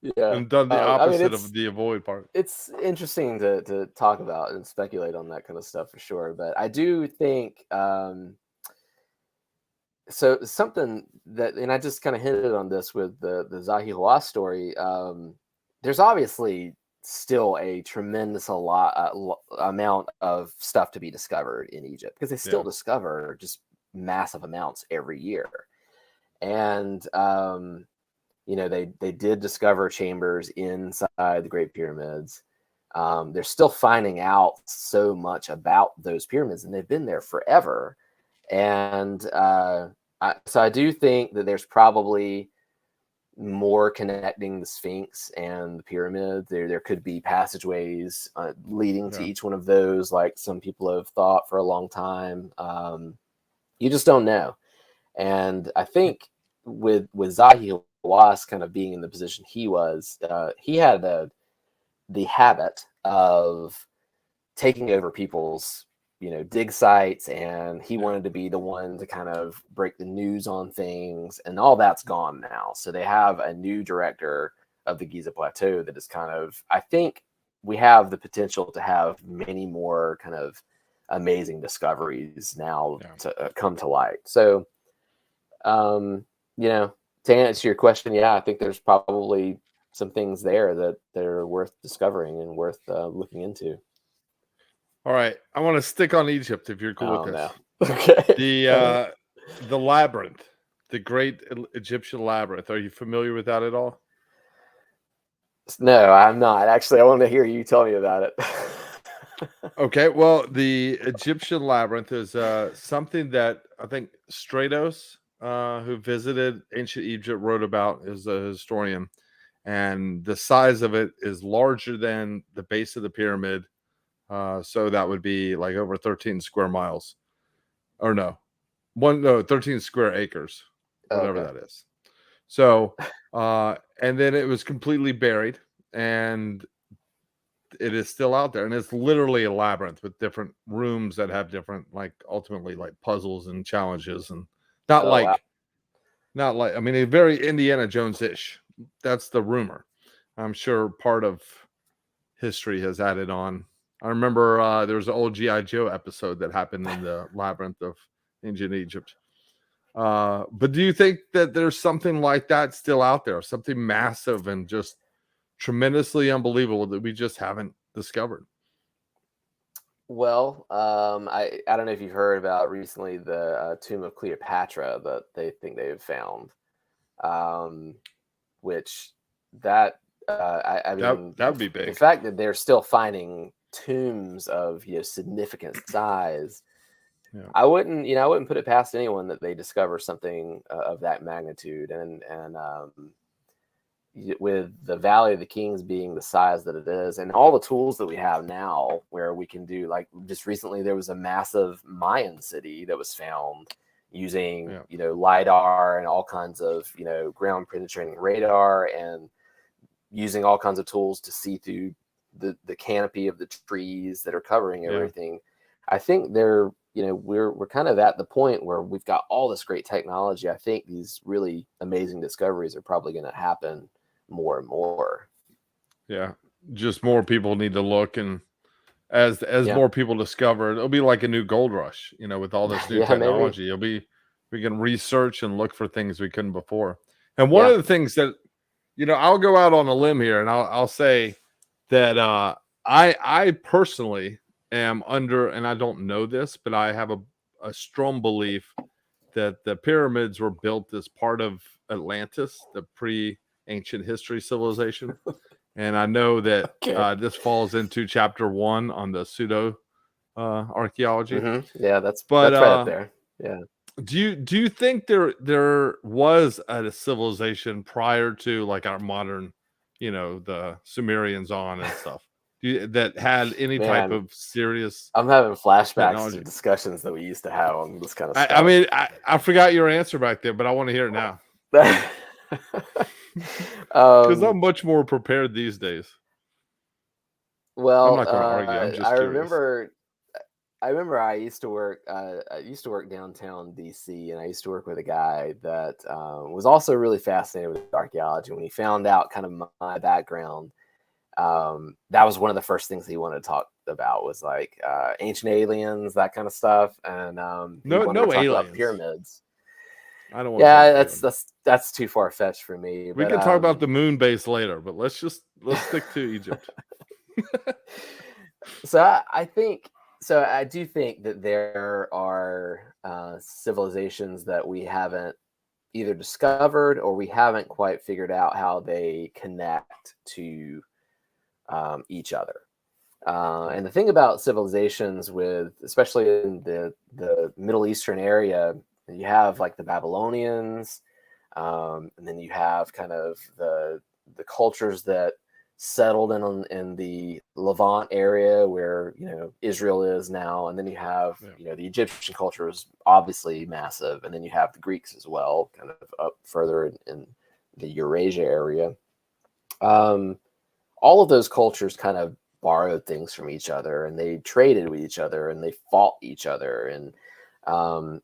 Yeah, And done the I mean, opposite of the avoid part. it's interesting to talk about and speculate on that kind of stuff for sure. But I do think so something that, and I just kind of hinted on this with the Zahi Hawass story. There's obviously still a tremendous amount of stuff to be discovered in Egypt, because they still discover just massive amounts every year. And they did discover chambers inside the Great Pyramids. They're still finding out so much about those pyramids, and they've been there forever. And so I do think that there's probably more connecting the Sphinx and the pyramid. There could be passageways leading to each one of those, like some people have thought for a long time. You just don't know. And I think with Zahi Hawass kind of being in the position he was, he had the habit of taking over people's dig sites, and he wanted to be the one to kind of break the news on things, and all that's gone now. So they have a new director of the Giza Plateau that is kind of, I think we have the potential to have many more kind of amazing discoveries now to come to light. So to answer your question, I think there's probably some things there that are worth discovering and worth looking into. All right, I want to stick on Egypt if you're cool with this. No. Okay. The labyrinth, the great Egyptian labyrinth. Are you familiar with that at all? No, I'm not. Actually, I want to hear you tell me about it. Okay, well, the Egyptian labyrinth is something that I think Stratos, who visited ancient Egypt, wrote about, is a historian, and the size of it is larger than the base of the pyramid. So that would be like over 13 square miles, or 13 square acres, whatever that is. So, and then it was completely buried, and it is still out there, and it's literally a labyrinth with different rooms that have different, ultimately, puzzles and challenges, and not like, I mean, a very Indiana Jones-ish. That's the rumor. I'm sure part of history has added on. I remember there was an old G.I. Joe episode that happened in the labyrinth of ancient Egypt. But do you think that there's something like that still out there, something massive and just tremendously unbelievable that we just haven't discovered? Well, I don't know if you've heard about recently the tomb of Cleopatra that they think they've found, which I mean, that would be big. The fact that they're still finding tombs of significant size, I wouldn't put it past anyone that they discover something of that magnitude. And with the Valley of the Kings being the size that it is, and all the tools that we have now, where we can do, like, just recently there was a massive Mayan city that was found using LiDAR and all kinds of ground penetrating radar, and using all kinds of tools to see through the canopy of the trees that are covering everything. I think we're kind of at the point where we've got all this great technology. I think these really amazing discoveries are probably going to happen more and more. Yeah, just more people need to look, and as more people discover, it'll be like a new gold rush, with all this new technology. We can research and look for things we couldn't before. And one of the things that, I'll go out on a limb here, and I'll say that I personally am under, and I don't know this, but I have a strong belief that the pyramids were built as part of Atlantis, the pre-ancient history civilization. And I know that this falls into chapter 1 on the pseudo archaeology. Mm-hmm. Yeah, that's right up there. Yeah. Do you think there was a civilization prior to, like, our modern, the Sumerians on and stuff? that had any type Man, of serious I'm having flashbacks technology? to discussions that we used to have on this kind of stuff. I mean, I forgot your answer back there, but I want to hear it now because I'm much more prepared these days. I'm Well, not going to argue. I'm just I curious. remember I used to work downtown DC, and I used to work with a guy that was also really fascinated with archaeology. When he found out kind of my background, that was one of the first things he wanted to talk about was like ancient aliens, that kind of stuff, and he wanted to No talk about aliens. pyramids. I don't want to. Yeah, that's too far fetched for me. We can talk about the moon base later, but let's stick to Egypt. So I do think that there are civilizations that we haven't either discovered or we haven't quite figured out how they connect to each other. And the thing about civilizations, especially in the Middle Eastern area, you have like the Babylonians, and then you have kind of the cultures that settled in the Levant area where Israel is now, and then you have the Egyptian culture is obviously massive, and then you have the Greeks as well, kind of up further in the Eurasia area. All of those cultures kind of borrowed things from each other, and they traded with each other, and they fought each other, and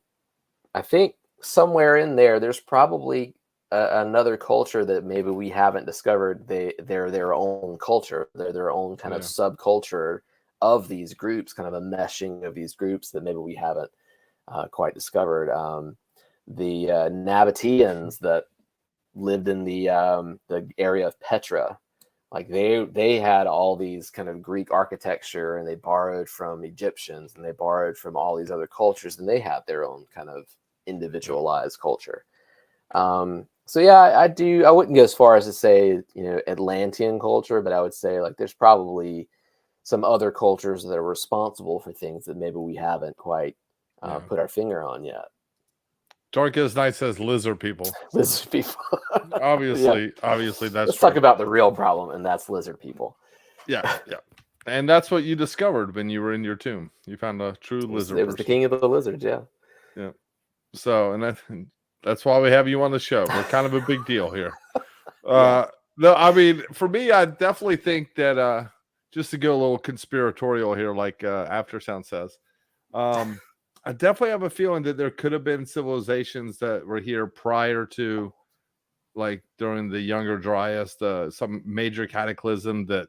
I think somewhere in there's probably another culture that maybe we haven't discovered. They're their own culture. They're their own kind of subculture of these groups, kind of a meshing of these groups that maybe we haven't quite discovered. The Nabateans that lived in the area of Petra, like they had all these kind of Greek architecture, and they borrowed from Egyptians, and they borrowed from all these other cultures, and they had their own kind of individualized culture. So yeah, I wouldn't go as far as to say Atlantean culture, but I would say like there's probably some other cultures that are responsible for things that maybe we haven't quite put our finger on yet. Darkest Night says lizard people. Lizard people. obviously that's Let's true. talk about the real problem, and that's lizard people. Yeah. And that's what you discovered when you were in your tomb. You found a true lizard. It was the king of the lizards. Yeah. So, and that's why we have you on the show. We're kind of a big deal here. No, I mean, for me, I definitely think that just to go a little conspiratorial here, like Aftersound says, I definitely have a feeling that there could have been civilizations that were here prior to, like during the Younger Dryas, some major cataclysm that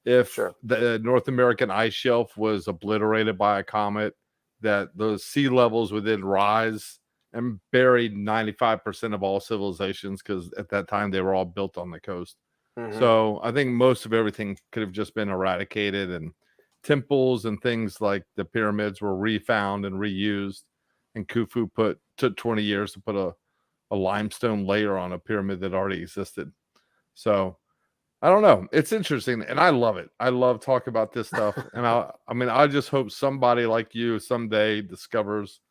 if the North American ice shelf was obliterated by a comet, that those sea levels would then rise and buried 95% of all civilizations, because at that time they were all built on the coast. So I think most of everything could have just been eradicated, and temples and things like the pyramids were refound and reused, and Khufu took 20 years to put a limestone layer on a pyramid that already existed. So I don't know. It's interesting, and I love it. I love talking about this stuff. And I just hope somebody like you someday discovers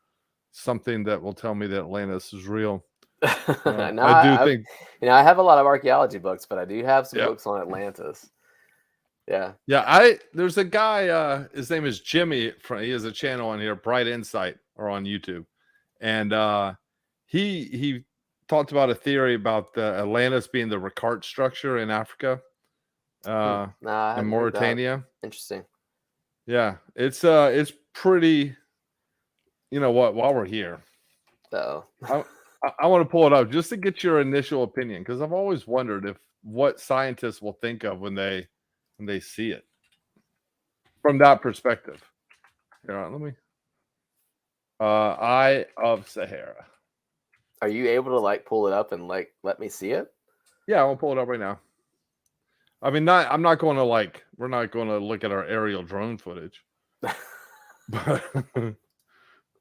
something that will tell me that Atlantis is real. I think I have a lot of archaeology books, but I do have some books on Atlantis. Yeah. There's a guy, his name is Jimmy. He has a channel on here, Bright Insight, or on YouTube. And he talked about a theory about the Atlantis being the Ricard structure in Africa, in Mauritania. Interesting. Yeah, it's pretty. You know what? While we're here, I want to pull it up just to get your initial opinion, because I've always wondered what scientists will think of when they see it from that perspective. Here, let me. Eye of Sahara. Are you able to like pull it up and like let me see it? Yeah, I'll pull it up right now. I mean, I'm not going to we're not going to look at our aerial drone footage, but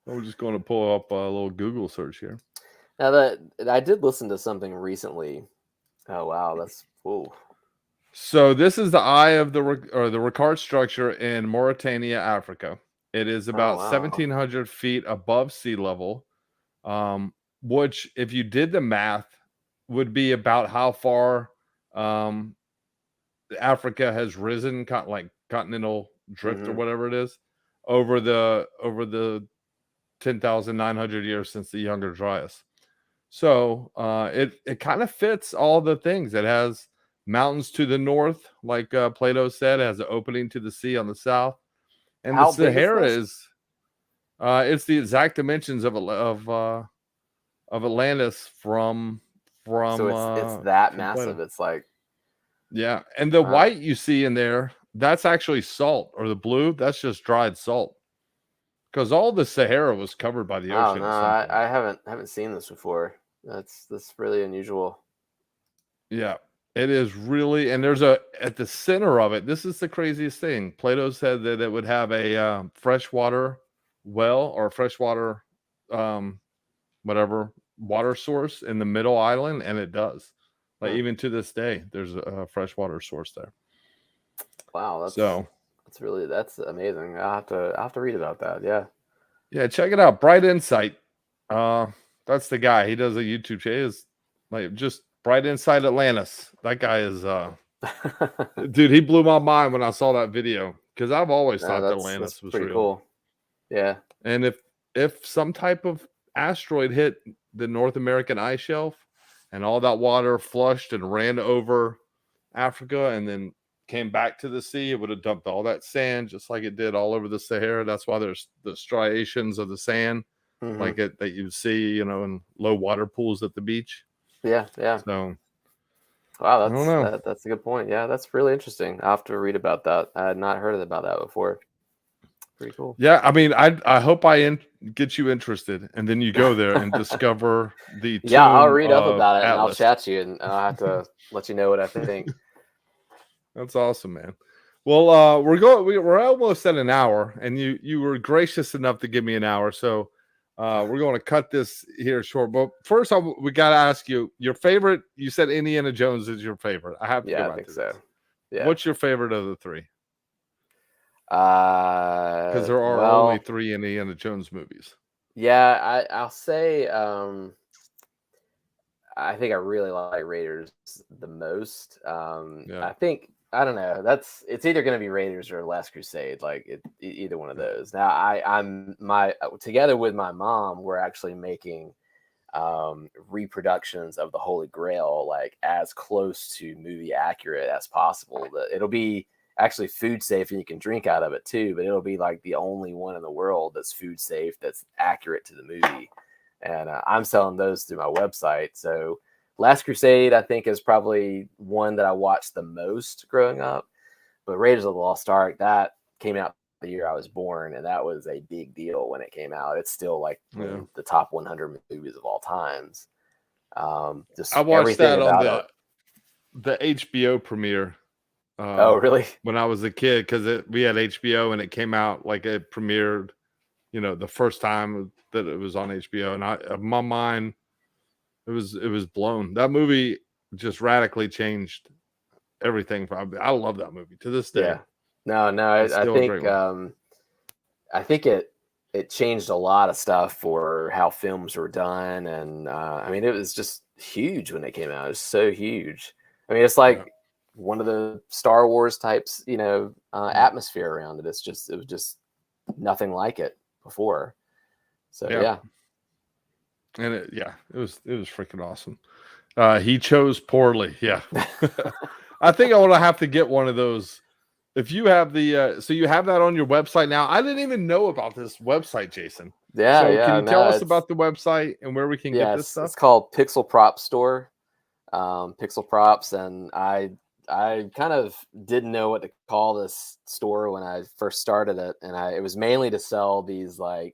I'm just going to pull up a little Google search here. Now that I did listen to something recently. Oh wow, that's whoa. So this is the eye of the Ricard structure in Mauritania, Africa. It is about 1,700 feet above sea level, which, if you did the math, would be about how far Africa has risen, like continental drift or Mm-hmm. whatever it is over the 10,900 years since the Younger Dryas. So it kind of fits all the things. It has mountains to the north, like Plato said. It has an opening to the sea on the south, and the How big is Sahara this? is it's the exact dimensions of Atlantis So it's that from Plato. massive. It's like, Yeah, and the wow. white you see in there, that's actually salt, or the blue, that's just dried salt. Because all the Sahara was covered by the Oh ocean no, at some point. I haven't seen this before. That's really unusual. Yeah, it is really, and there's a at the center of it. This is the craziest thing. Plato said that it would have a freshwater well or freshwater, um, whatever water source in the middle island, and it does. Like Hmm. even to this day, there's a freshwater source there. Wow, So that's amazing. I'll have to read about that. Yeah. yeah, check it out. Bright Insight. Uh, that's the guy. He does a YouTube channel. Is like just Bright Insight Atlantis. That guy is dude, he blew my mind when I saw that video because I've always No, thought that that's Atlantis was pretty real. cool. Yeah. And if some type of asteroid hit the North American ice shelf and all that water flushed and ran over Africa and then came back to the sea, it would have dumped all that sand just like it did all over the Sahara. That's why there's the striations of the sand Hmm. like it that you see, in low water pools at the beach. Yeah. Yeah. So Wow, I don't know. that's a good point. Yeah, that's really interesting. I'll have to read about that. I had not heard about that before. Pretty cool. Yeah, I mean, I hope get you interested, and then you go there and discover the Yeah, I'll tomb read up of about it and I'll Atlas. chat to you, and I'll have to let you know what I think. That's awesome, man. Well, we're almost at an hour, and you were gracious enough to give me an hour, so we're going to cut this here short. But first, we got to ask you your favorite. You said Indiana Jones is your favorite. I have to Yeah, go I right think to so. this. Yeah. What's your favorite of the three? Because there are only Well, 3 Indiana Jones movies. yeah, I'll say I think I really like Raiders the most. Yeah, I think I don't know. It's either going to be Raiders or Last Crusade, like either one of yeah, those. Now I'm my together with my mom, we're actually making reproductions of the Holy Grail, like as close to movie accurate as possible. It'll be actually food safe and you can drink out of it too, but it'll be like the only one in the world that's food safe, that's accurate to the movie. And I'm selling those through my website. So Last Crusade, I think, is probably one that I watched the most growing up. But Raiders of the Lost Ark, that came out the year I was born, and that was a big deal when it came out. It's still like yeah. in the top 100 movies of all times. I Just watched everything that on about it. the HBO premiere Oh, really? when I was a kid because we had HBO and it came out like it premiered, the first time that it was on HBO, and my mind it was blown. That movie just radically changed everything. I love that movie to this day. Yeah. No, It's I still a great think one. it changed a lot of stuff for how films were done, and I mean, it was just huge when it came out. It was so huge. I mean, it's Yeah, like one of the Star Wars types, yeah, atmosphere around it. It was just nothing like it before. So yeah. yeah. And it was freaking awesome. He chose poorly. Yeah. I think I want to have to get one of those. If you have so you have that on your website now. I didn't even know about this website, Jason. Yeah, So can yeah. you tell No, us about the website and where we can get this stuff? it's called Pixel Prop Store. Pixel Props, and I kind of didn't know what to call this store when I first started it, and it was mainly to sell these like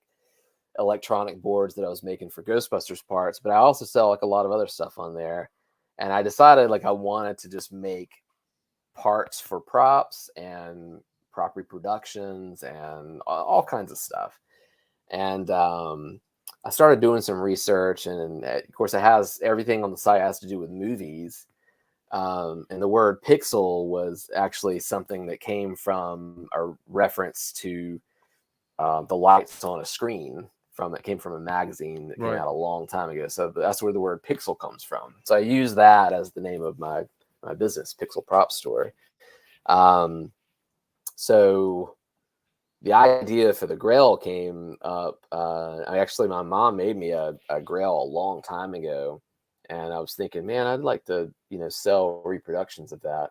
electronic boards that I was making for Ghostbusters parts, but I also sell like a lot of other stuff on there. And I decided like I wanted to just make parts for props and prop reproductions and all kinds of stuff. And I started doing some research, and of course, it has everything on the site has to do with movies. And the word pixel was actually something that came from a reference to the lights on a screen. It came from a magazine that came Right. out a long time ago. So that's where the word pixel comes from. So I use that as the name of my business, Pixel Prop Store. So So the idea for the Grail came up. My mom made me a Grail a long time ago, and I was thinking, man, I'd like to, sell reproductions of that.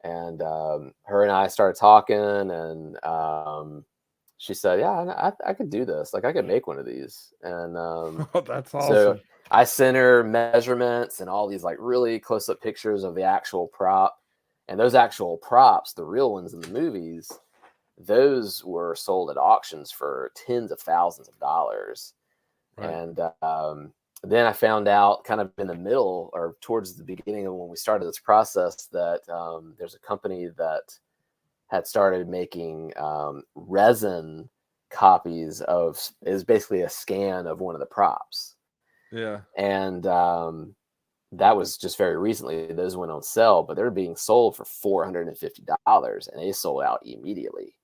And her and I started talking, and she said, yeah, I could do this. Like, I could make one of these. And That's so awesome. I sent her measurements and all these like really close up pictures of the actual prop. And those actual props, the real ones in the movies, those were sold at auctions for tens of thousands of dollars. Right. And then I found out kind of in the middle or towards the beginning of when we started this process that there's a company that had started making resin copies of, is basically a scan of one of the props. Yeah. And that was just very recently. Those went on sale, but they're being sold for $450, and they sold out immediately.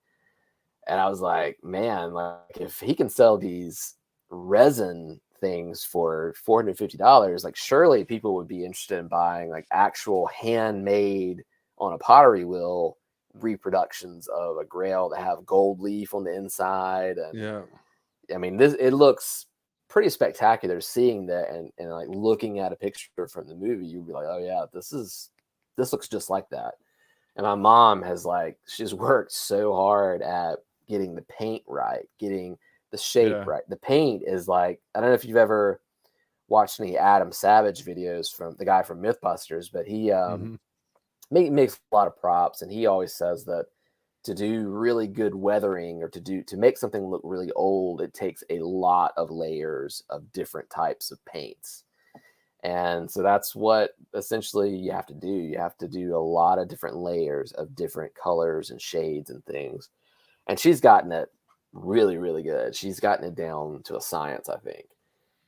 And I was like, man, like if he can sell these resin things for $450, like surely people would be interested in buying like actual handmade on a pottery wheel reproductions of a Grail that have gold leaf on the inside. And Yeah. I mean, it looks pretty spectacular seeing that, and like looking at a picture from the movie, you'd be like, oh yeah, this looks just like that. And my mom she's worked so hard at getting the paint right, getting the shape right. The paint is like, I don't know if you've ever watched any Adam Savage videos from the guy from Mythbusters, but he makes a lot of props, and he always says that to do really good weathering or to make something look really old, it takes a lot of layers of different types of paints. And so that's what essentially you have to do. You have to do a lot of different layers of different colors and shades and things. And she's gotten it really, really good. She's gotten it down to a science, I think.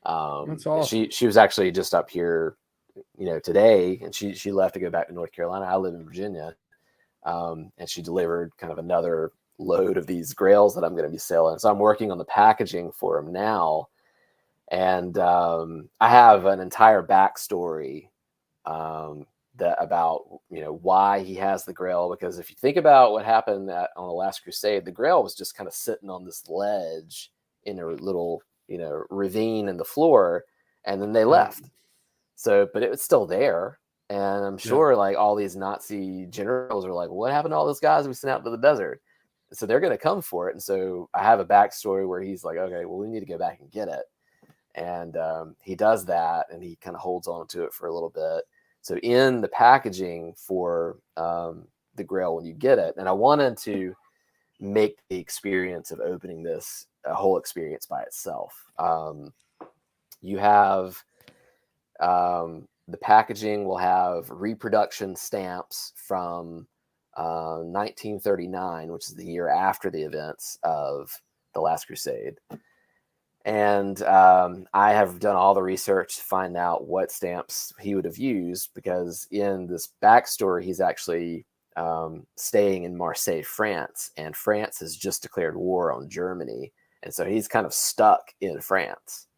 That's awesome. She was actually just up here, today, and she left to go back to North Carolina. I live in Virginia. And she delivered kind of another load of these Grails that I'm going to be selling. So I'm working on the packaging for them now. And I have an entire backstory about why he has the Grail. Because if you think about what happened on the Last Crusade, the Grail was just kind of sitting on this ledge in a little ravine in the floor, and then they left. So, but it was still there. And I'm sure like all these Nazi generals are like, what happened to all those guys we sent out to the desert? So they're going to come for it. And so I have a backstory where he's like, okay, well, we need to go back and get it. And he does that, and he kind of holds on to it for a little bit. So in the packaging for the Grail, when you get it, and I wanted to make the experience of opening this a whole experience by itself. You have the packaging will have reproduction stamps from 1939, which is the year after the events of the Last Crusade. And I have done all the research to find out what stamps he would have used, because in this backstory, he's actually staying in Marseille, France, and France has just declared war on Germany. And so he's kind of stuck in France.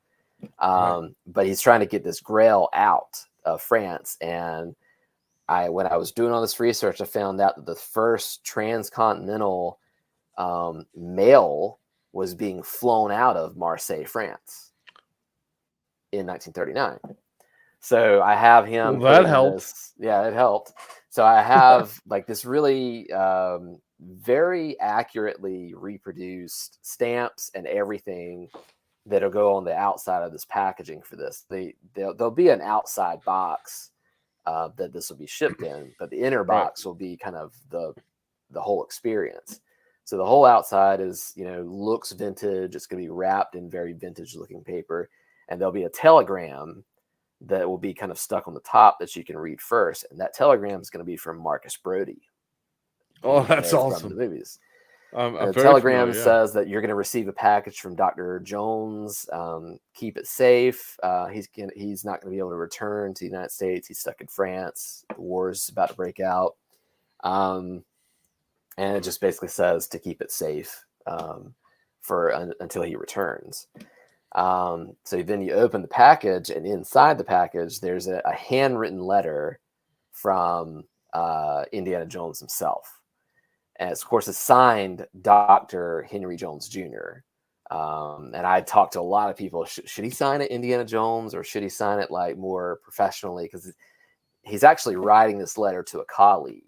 But he's trying to get this Grail out of France. And when I was doing all this research, I found out that the first transcontinental mail was being flown out of Marseille, France in 1939. So I have him. Well, that helped. Yeah, it helped. So I have like this really very accurately reproduced stamps and everything that'll go on the outside of this packaging for this. There'll be an outside box that this will be shipped in, but the inner box will be kind of the whole experience. So the whole outside is, looks vintage. It's going to be wrapped in very vintage looking paper, and there'll be a telegram that will be kind of stuck on the top that you can read first. And that telegram is going to be from Marcus Brody. Oh, that's awesome. From the movies. The telegram says that you're going to receive a package from Dr. Jones. Keep it safe. He's not going to be able to return to the United States. He's stuck in France. The war is about to break out. And it just basically says to keep it safe until he returns. So then you open the package, and inside the package, there's a handwritten letter from Indiana Jones himself. And of course, it's signed Dr. Henry Jones Jr. And I talked to a lot of people. Should he sign it Indiana Jones, or should he sign it like more professionally? Because he's actually writing this letter to a colleague,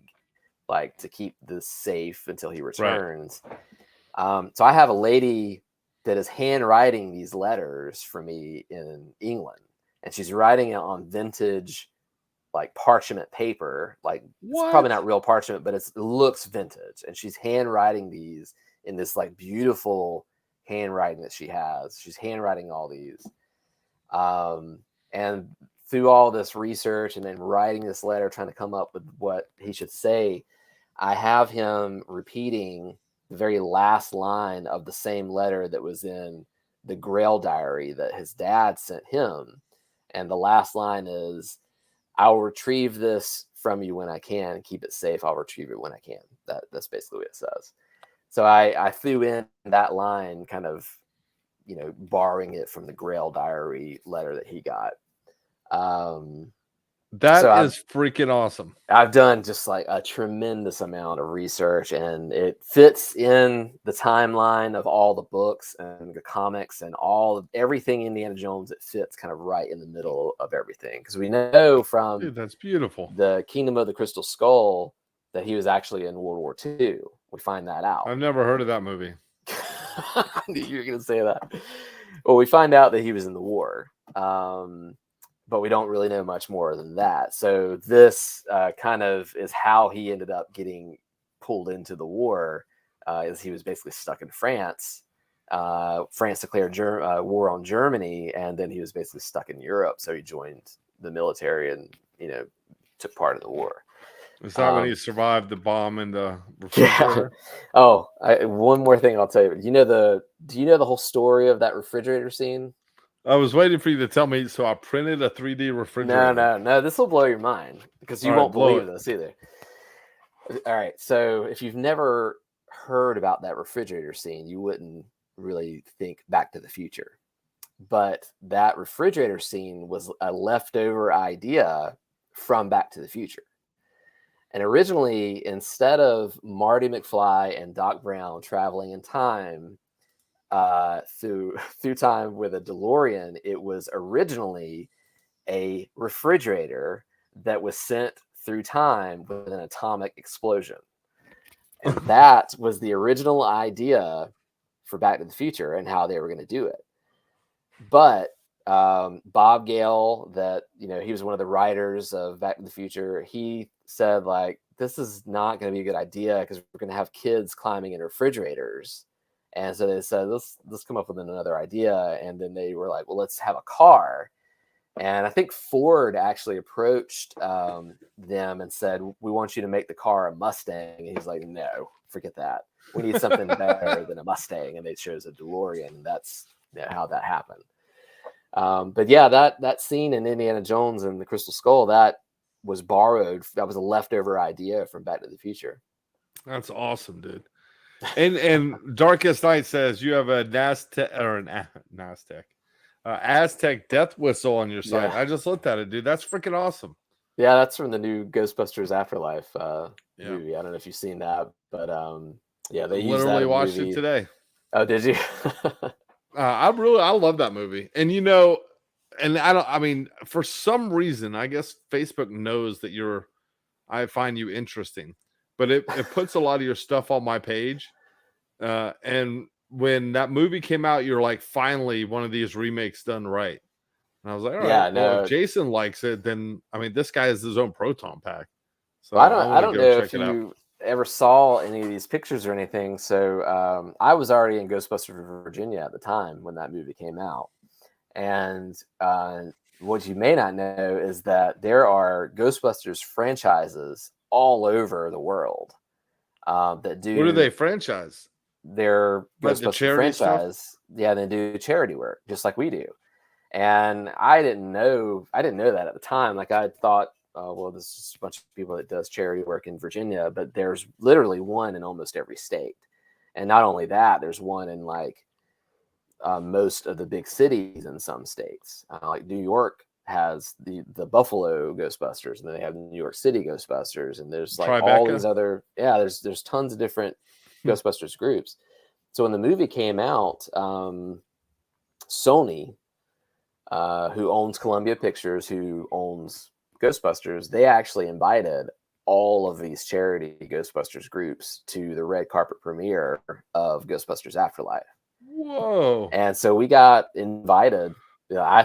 like to keep this safe until he returns. Right. So I have a lady that is handwriting these letters for me in England, and she's writing it on vintage, like parchment paper. Like it's probably not real parchment, but it looks vintage. And she's handwriting these in this like beautiful handwriting that she has. She's handwriting all these. And through all this research and then writing this letter, trying to come up with what he should say, I have him repeating the very last line of the same letter that was in the Grail diary that his dad sent him. And the last line is, "I'll retrieve this from you when I can. Keep it safe. I'll retrieve it when I can." That's basically what it says. So I threw in that line, kind of, borrowing it from the Grail diary letter that he got. That is freaking awesome. I've done just like a tremendous amount of research, and it fits in the timeline of all the books and the comics and everything Indiana Jones. It fits kind of right in the middle of everything, because we know from that's beautiful, the Kingdom of the Crystal Skull, that he was actually in World War II. We find that out. I've never heard of that movie. I knew you were going to say that. Well, we find out that he was in the war. But we don't really know much more than that. So this kind of is how he ended up getting pulled into the war, is he was basically stuck in France. France declared war on Germany, and then he was basically stuck in Europe. So he joined the military and, took part in the war. Is that when he survived the bomb in the refrigerator? Yeah. Oh, one more thing I'll tell you. Do you know the whole story of that refrigerator scene? I was waiting for you to tell me, so I printed a 3D refrigerator. No. This will blow your mind, because you won't believe this either. All right. So if you've never heard about that refrigerator scene, you wouldn't really think Back to the Future. But that refrigerator scene was a leftover idea from Back to the Future. And originally, instead of Marty McFly and Doc Brown traveling in time through time with a DeLorean, it was originally a refrigerator that was sent through time with an atomic explosion. And that was the original idea for Back to the Future and how they were going to do it. But Bob Gale, that, he was one of the writers of Back to the Future, he said, like, this is not going to be a good idea, because we're going to have kids climbing in refrigerators. And so they said, let's come up with another idea. And then they were like, well, let's have a car. And I think Ford actually approached them and said, we want you to make the car a Mustang. And he's like, no, forget that. We need something better than a Mustang. And they chose a DeLorean. And that's how that happened. But yeah, that scene in Indiana Jones and the Crystal Skull, that was borrowed. That was a leftover idea from Back to the Future. That's awesome, dude. And Darkest Night says you have a Aztec death whistle on your site. Yeah. I just looked at it, dude. That's freaking awesome. Yeah, that's from the new Ghostbusters Afterlife movie. I don't know if you've seen that, but yeah, they literally watched it today. Oh, did you? I love that movie. And and I mean, for some reason, I guess Facebook knows that I find you interesting, but it puts a lot of your stuff on my page. And when that movie came out, you're like, finally, one of these remakes done right. And I was like, all right, well, if Jason likes it, then, I mean, this guy has his own proton pack. So I don't know if you ever saw any of these pictures or anything. So I was already in Ghostbuster, Virginia at the time when that movie came out. And what you may not know is that there are Ghostbusters franchises all over the world that do. What do they franchise? They're Ghostbusters franchise. Stuff? Yeah, they do charity work just like we do. And I didn't know that at the time. Like, I thought, well, this is a bunch of people that does charity work in Virginia, but there's literally one in almost every state. And not only that, there's one in like most of the big cities in some states. Like New York has the Buffalo Ghostbusters, and then they have the New York City Ghostbusters, and there's like all Tribeca? these other, there's tons of different Ghostbusters groups. So when the movie came out, Sony, who owns Columbia Pictures, who owns Ghostbusters, they actually invited all of these charity Ghostbusters groups to the red carpet premiere of Ghostbusters Afterlife. Whoa. And so we got invited. I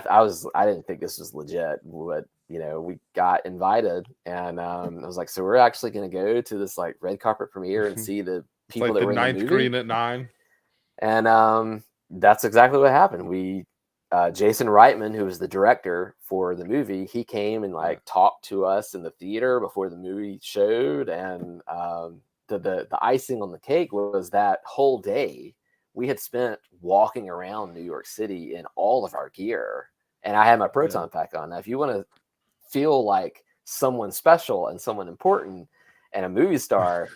didn't think this was legit, but we got invited, and I was like, so we're actually going to go to this like red carpet premiere and see the people like that the were in ninth the movie. green at 9. And that's exactly what happened. Jason Reitman, who was the director for the movie, he came and like talked to us in the theater before the movie showed. And the icing on the cake was that whole day we had spent walking around New York City in all of our gear. And I had my proton pack on. Now, if you want to feel like someone special and someone important and a movie star,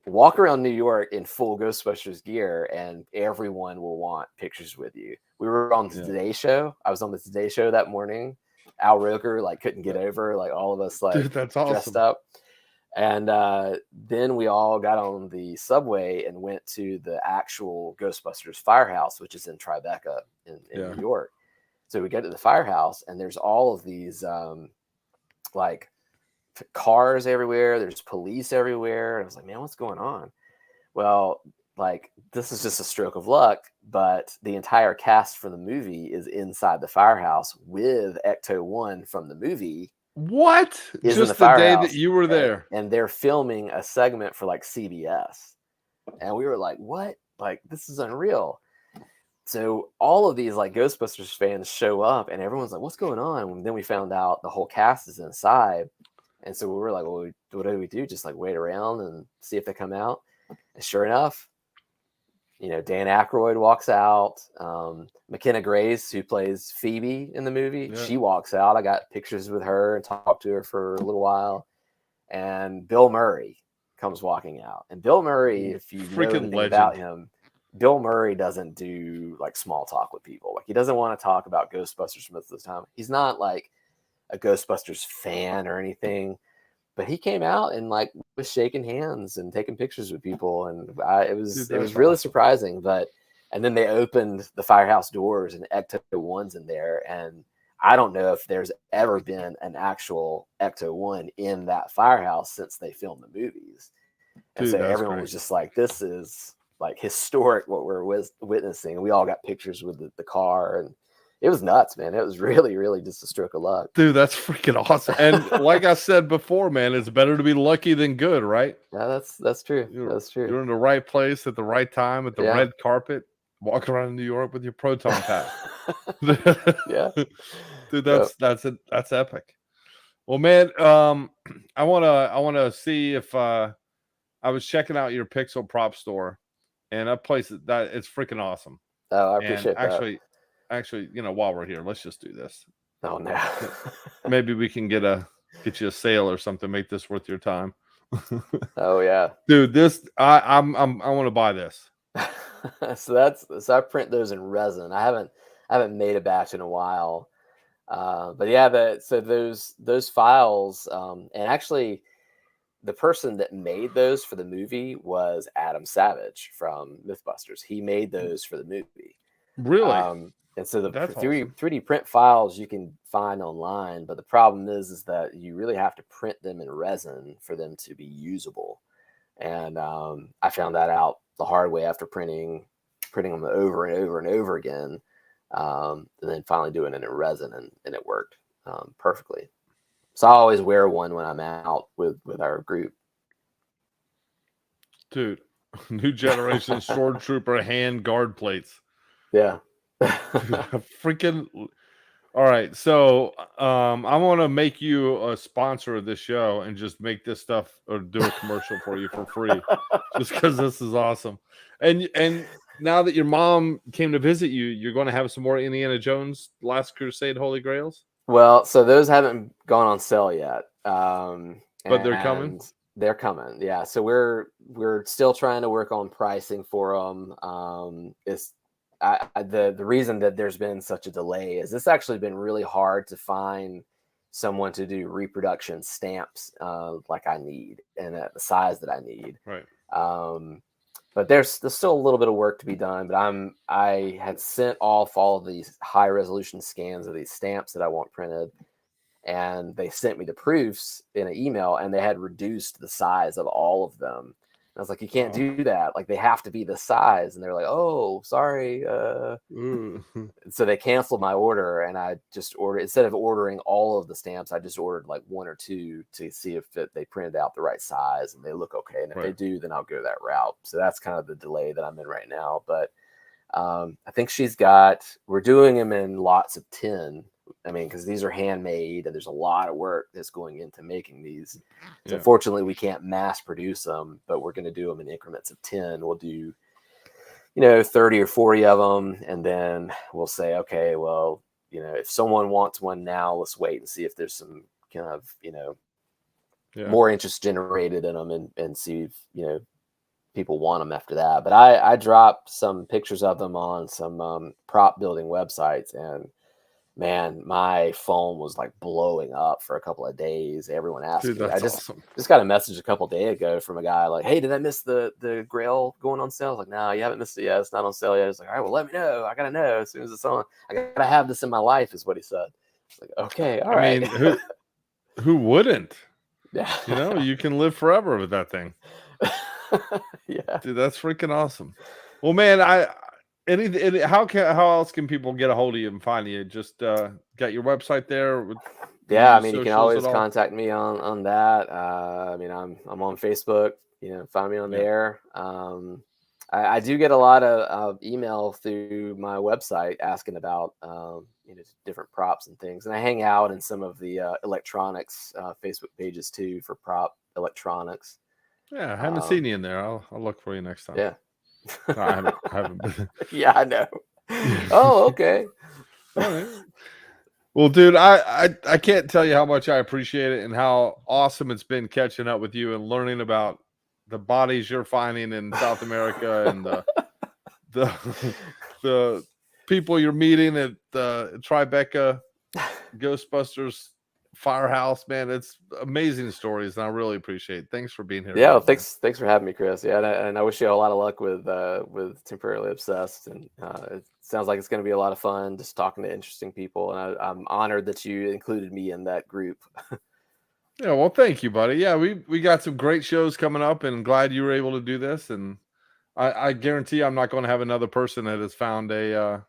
walk around New York in full Ghostbusters gear, and everyone will want pictures with you. We were on the Today Show. I was on the Today Show that morning. Al Roker like couldn't get over, like all of us like Dude, that's awesome. Dressed up. And then we all got on the subway and went to the actual Ghostbusters firehouse, which is in Tribeca in New York. So we get to the firehouse, and there's all of these like cars everywhere. There's police everywhere. And I was like, man, what's going on? Well, like, this is just a stroke of luck, but the entire cast for the movie is inside the firehouse with Ecto-1 from the movie. What? Is just in the day that you were there. And they're filming a segment for like CBS. And we were like, what? Like, this is unreal. So all of these like Ghostbusters fans show up, and everyone's like, what's going on? And then we found out the whole cast is inside. And so we were like, well, what do we do? Just like wait around and see if they come out. And sure enough, Dan Aykroyd walks out. McKenna Grace, who plays Phoebe in the movie, she walks out. I got pictures with her and talked to her for a little while. And Bill Murray comes walking out. And Bill Murray, if you know anything about him, Bill Murray doesn't do like small talk with people. Like, he doesn't want to talk about Ghostbusters most of the time. He's not like a Ghostbusters fan or anything, but he came out and like was shaking hands and taking pictures with people, and it was really surprising. And then they opened the firehouse doors, and Ecto-1's in there, and I don't know if there's ever been an actual Ecto-1 in that firehouse since they filmed the movies. And so everyone was just like, this is like historic what we're witnessing. And we all got pictures with the car, and it was nuts, man. It was really, really just a stroke of luck. Dude, that's freaking awesome. And like I said before, man, it's better to be lucky than good, right? Yeah, that's true. That's true. You're in the right place at the right time at the red carpet, walking around New York with your proton pack. Yeah. Dude, that's epic. Well, man, I wanna see if I was checking out your Pixel prop store, and that place that it's freaking awesome. Oh, I appreciate that. Actually, while we're here, let's just do this. Oh no. Maybe we can get you a sale or something, make this worth your time. Oh yeah. Dude, this I want to buy this. So I print those in resin. I haven't made a batch in a while. But yeah, so those files, and actually the person that made those for the movie was Adam Savage from Mythbusters. He made those for the movie. Really? And so the 3D print files you can find online, but the problem is that you really have to print them in resin for them to be usable. And I found that out the hard way after printing them over and over and over again, and then finally doing it in resin, and it worked perfectly. So I always wear one when I'm out with our group. Dude, new generation stormtrooper hand guard plates. Yeah. Freaking all right. So I want to make you a sponsor of this show and just make this stuff or do a commercial for you for free, just because this is awesome. And now that your mom came to visit you, you're going to have some more Indiana Jones Last Crusade Holy Grails. Well, so those haven't gone on sale yet, but they're coming. They're coming, yeah. So we're still trying to work on pricing for them. the reason that there's been such a delay is it's actually been really hard to find someone to do reproduction stamps like I need and at the size that I need. Right. But there's still a little bit of work to be done. But I had sent off all of these high resolution scans of these stamps that I want printed, and they sent me the proofs in an email, and they had reduced the size of all of them. And I was like, you can't do that. Like, they have to be this size. And they're like, oh, sorry. So they canceled my order, and I just ordered, instead of ordering all of the stamps, I just ordered like 1 or 2 to see if they printed out the right size and they look okay. And if they do, then I'll go that route. So that's kind of the delay that I'm in right now. But I think we're doing them in lots of 10. I mean, because these are handmade and there's a lot of work that's going into making these. So unfortunately, we can't mass produce them, but we're going to do them in increments of 10. We'll do, 30 or 40 of them. And then we'll say, okay, well, if someone wants one now, let's wait and see if there's some kind of, more interest generated in them and see if, people want them after that. But I dropped some pictures of them on some prop building websites, and man, my phone was like blowing up for a couple of days. Everyone asked me. I just got a message a couple of days ago from a guy like, hey, did I miss the Grail going on sale? I was like, no, you haven't missed it yet. It's not on sale yet. He's like, all right, well, let me know. I got to know as soon as it's on. I got to have this in my life is what he said. Like, okay, all right. I mean, who wouldn't? Yeah. You can live forever with that thing. Yeah. Dude, that's freaking awesome. Well, man, how else can people get a hold of you and find you? Just got your website there? Yeah, I mean, you can always contact me on that. I mean, I'm on Facebook. Find me on there. I do get a lot of email through my website asking about different props and things, and I hang out in some of the electronics Facebook pages too for prop electronics. Yeah, I haven't seen you in there. I'll look for you next time. Yeah. No, I haven't been. Yeah, I know. Oh, okay. All right. Well, dude, I can't tell you how much I appreciate it and how awesome it's been catching up with you and learning about the bodies you're finding in South America and the people you're meeting at the Tribeca Ghostbusters Firehouse. Man, it's amazing stories, and I really appreciate it. Thanks for being here. Yeah, thanks for having me, Chris. Yeah, and I wish you a lot of luck with Temporarily Obsessed, and it sounds like it's going to be a lot of fun just talking to interesting people, and I'm honored that you included me in that group. Yeah, well, thank you, buddy. Yeah, we got some great shows coming up, and glad you were able to do this. And I guarantee I'm not going to have another person that has found a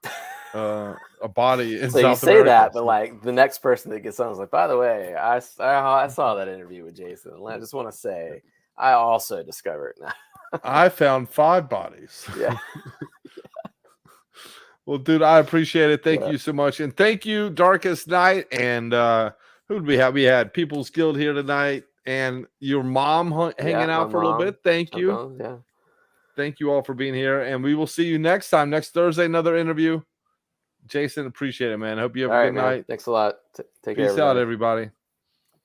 body in so South you say America. That, but like the next person that gets on is like, by the way, I saw that interview with Jason. And I just want to say, I also discovered now. I found 5 bodies. Yeah. Well, dude, I appreciate it. Thank you so much, and thank you, Darkest Night. And who did we have? We had People's Guild here tonight, and your mom hanging out for a little bit. Thank you. Yeah. Thank you all for being here, and we will see you next time, next Thursday, another interview. Jason, appreciate it, man. Hope you have a good night. Thanks a lot. Take care. Peace out, everybody.